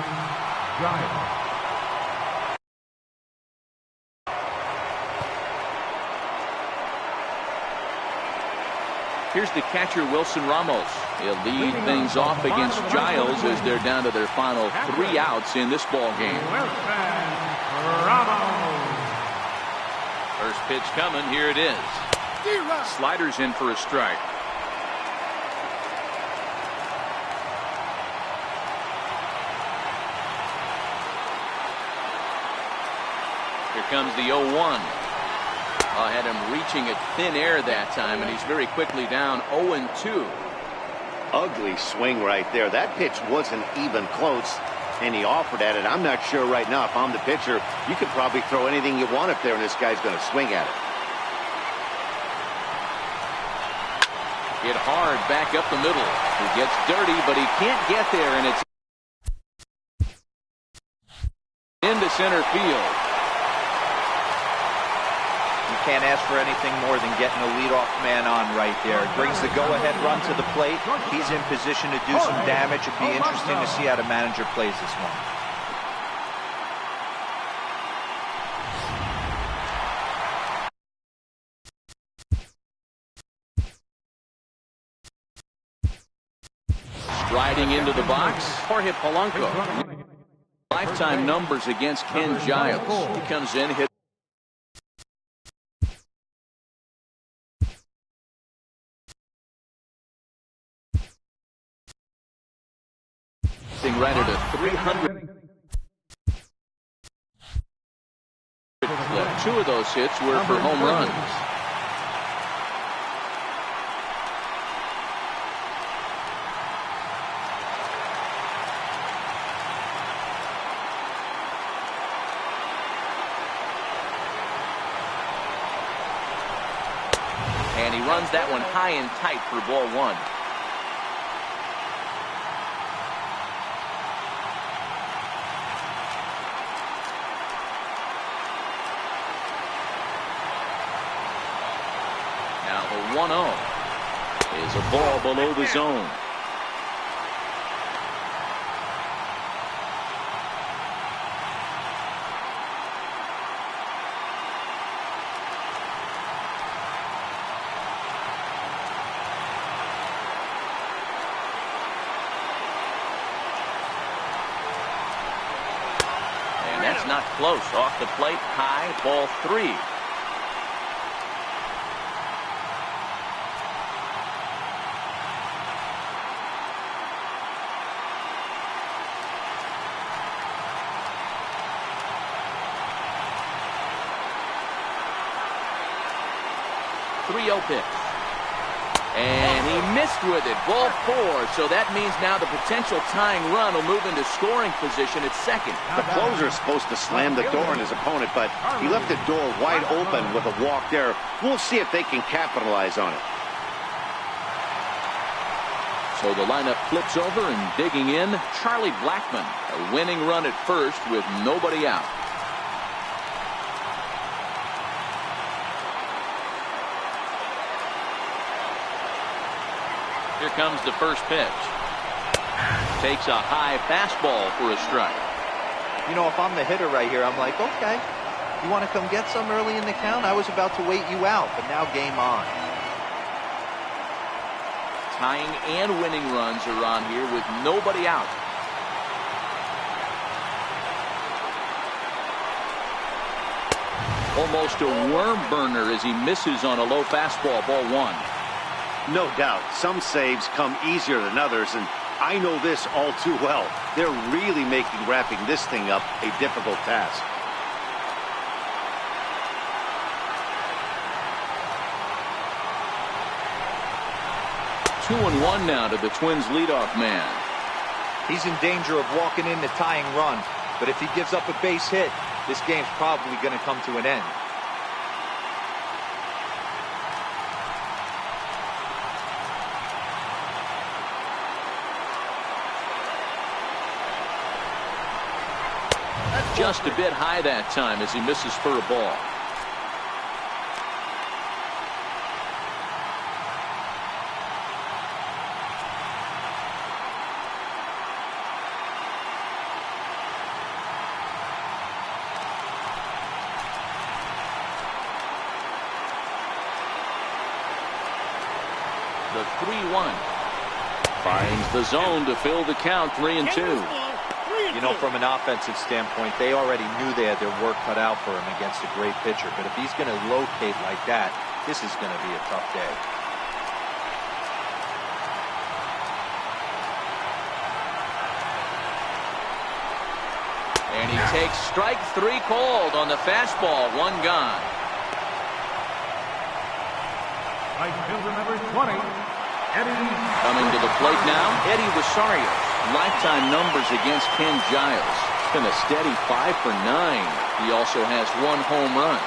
Giles. Here's the catcher, Wilson Ramos. He'll lead things off against Giles as they're down to their final 3 outs in this ball game. Wilson Ramos. First pitch coming. Here it is. Sliders in for a strike. Here comes the 0-1. Had him reaching at thin air that time, and he's very quickly down 0-2. Ugly swing right there. That pitch wasn't even close, and he offered at it. I'm not sure right now if I'm the pitcher. You could probably throw anything you want up there, and this guy's going to swing at it. Hit hard back up the middle. He gets dirty, but he can't get there, and it's into center field. You can't ask for anything more than getting a leadoff man on right there. It brings the go-ahead run to the plate. He's in position to do some damage. It'd be interesting to see how the manager plays this one. Striding into the box, Jorge Polanco. Lifetime numbers against Ken Giles. He comes in, hit right at a 300 clip. 2 of those hits were for home runs. And he runs that one high and tight for ball 1. Now the 1-0 is a ball below the zone. And that's not close. Off the plate, high, ball 3. And he missed with it. Ball 4. So that means now the potential tying run will move into scoring position at second. The closer is supposed to slam the door on his opponent, but he left the door wide open with a walk there. We'll see if they can capitalize on it. So the lineup flips over, and digging in, Charlie Blackmon. A winning run at first with nobody out. Here comes the first pitch. Takes a high fastball for a strike. You know, if I'm the hitter right here, I'm like, okay, you want to come get some early in the count? I was about to wait you out, but now game on. Tying and winning runs are on here with nobody out. Almost a worm burner as he misses on a low fastball. Ball 1. No doubt, some saves come easier than others, and I know this all too well. They're really making wrapping this thing up a difficult task. Two and one now to the Twins leadoff man. He's in danger of walking in the tying run, but if he gives up a base hit, this game's probably going to come to an end. Just a bit high that time as he misses for a ball. The 3-1 finds the zone to fill the count. 3-2. You know, from an offensive standpoint, they already knew they had their work cut out for him against a great pitcher. But if he's going to locate like that, this is going to be a tough day. And he takes strike 3 called on the fastball. 1 gone. Right fielder number 20, Eddie. Coming to the plate now, Eddie Rosario. Lifetime numbers against Ken Giles. It's been a steady 5 for 9. He also has 1 home run.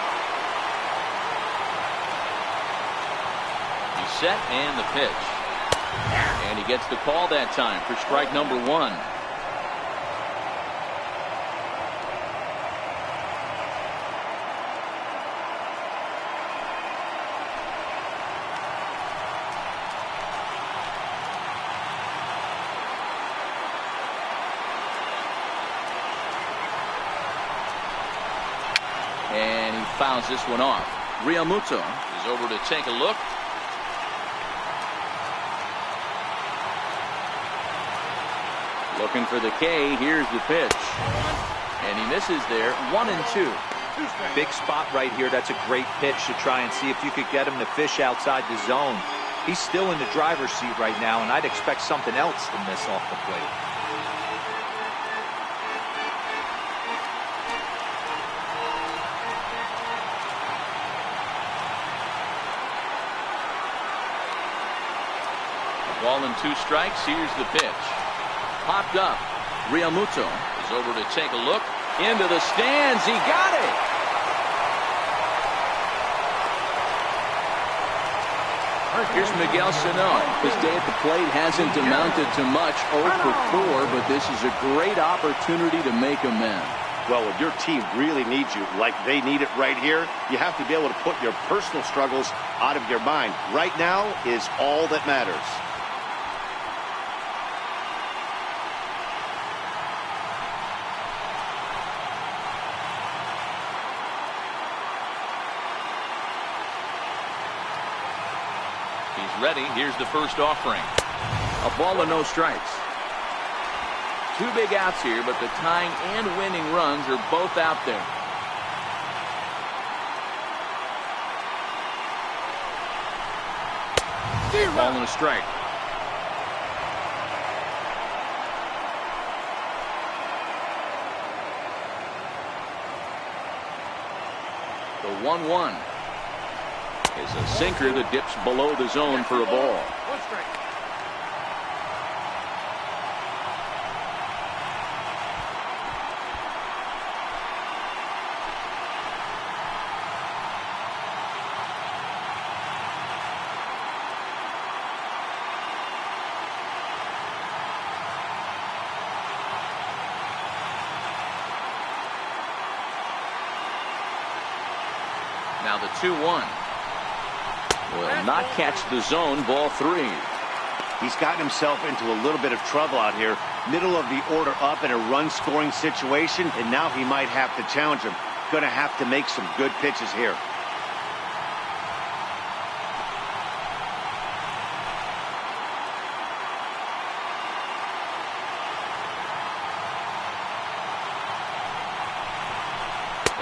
He's set and the pitch. And he gets the call that time for strike number 1. And he fouls this one off. Realmuto is over to take a look. Looking for the K. Here's the pitch. And he misses there. 1-2. Big spot right here. That's a great pitch to try and see if you could get him to fish outside the zone. He's still in the driver's seat right now, and I'd expect something else to miss off the plate. Ball and 2 strikes. Here's the pitch. Popped up. Realmuto is over to take a look. Into the stands. He got it. Here's Miguel Sano. His day at the plate hasn't amounted to much. 0 for 4, but this is a great opportunity to make amends. Well, when your team really needs you, like they need it right here, you have to be able to put your personal struggles out of your mind. Right now is all that matters. He's ready. Here's the first offering. A ball and no strikes. 2 big outs here, but the tying and winning runs are both out there. Ball and a strike. The 1-1. is a sinker that dips below the zone for a ball. One strike. Now the 2-1. Will not catch the zone. Ball 3. He's gotten himself into a little bit of trouble out here. Middle of the order up in a run-scoring situation, and now he might have to challenge him. Going to have to make some good pitches here.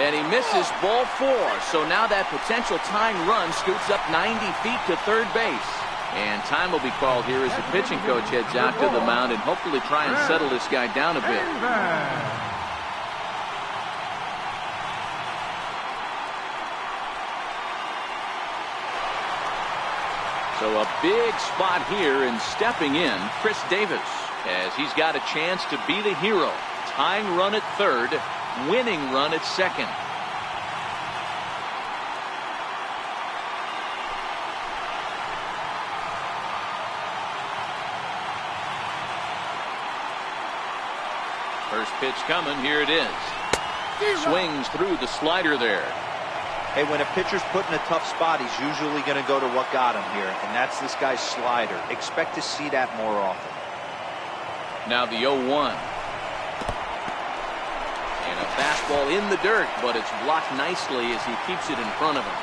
And he misses. Ball 4. So now that potential tying run scoots up 90 feet to third base. And time will be called here as the pitching coach heads out to the mound and hopefully try and settle this guy down a bit. So a big spot here, and stepping in, Chris Davis, as he's got a chance to be the hero. Tying run at third, winning run at second. First pitch coming. Here it is. Swings through the slider there. Hey, when a pitcher's put in a tough spot, he's usually going to go to what got him here, and that's this guy's slider. Expect to see that more often. Now the 0-1. And a fastball in the dirt, but it's blocked nicely as he keeps it in front of him.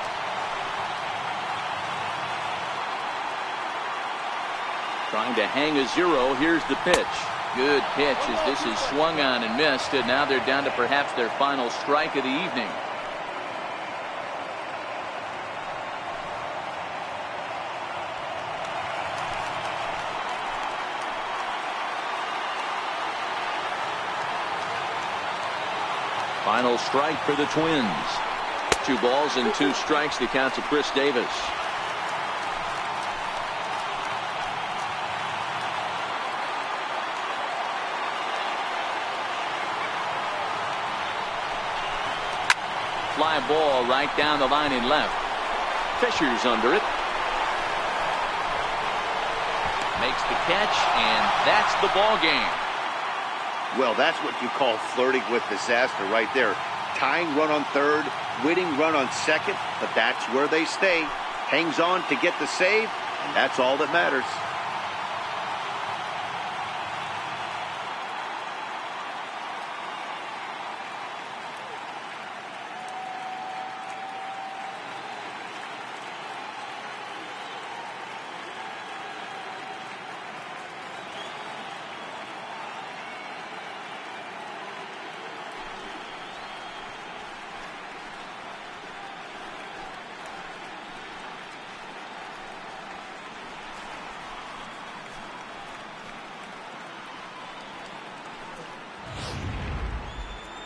Trying to hang a 0. Here's the pitch. Good pitch as this is swung on and missed, and now they're down to perhaps their final strike of the evening. Final strike for the Twins. 2 balls and 2 strikes to count to Chris Davis. Fly ball right down the line in left. Fisher's under it. Makes the catch, and that's the ball game. Well, that's what you call flirting with disaster right there. Tying run on third, winning run on second, but that's where they stay. Hangs on to get the save, and that's all that matters.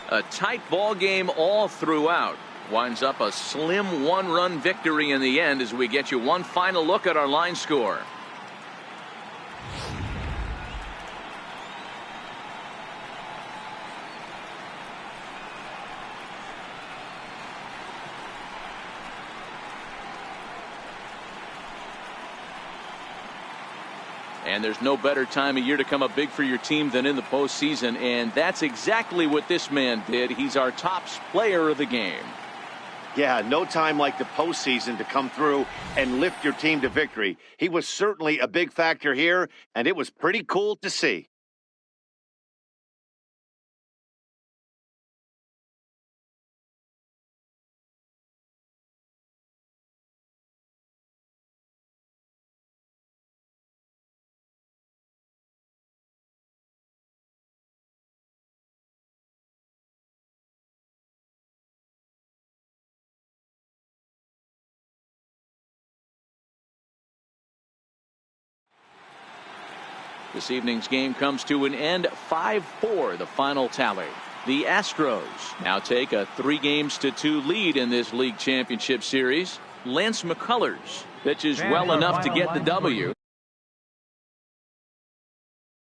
A tight ball game all throughout. Winds up a slim 1-run victory in the end as we get you one final look at our line score. And there's no better time of year to come up big for your team than in the postseason, and that's exactly what this man did. He's our top player of the game. Yeah, no time like the postseason to come through and lift your team to victory. He was certainly a big factor here, and it was pretty cool to see. This evening's game comes to an end 5-4, the final tally. The Astros now take a 3-2 lead in this league championship series. Lance McCullers pitches well enough to get the W.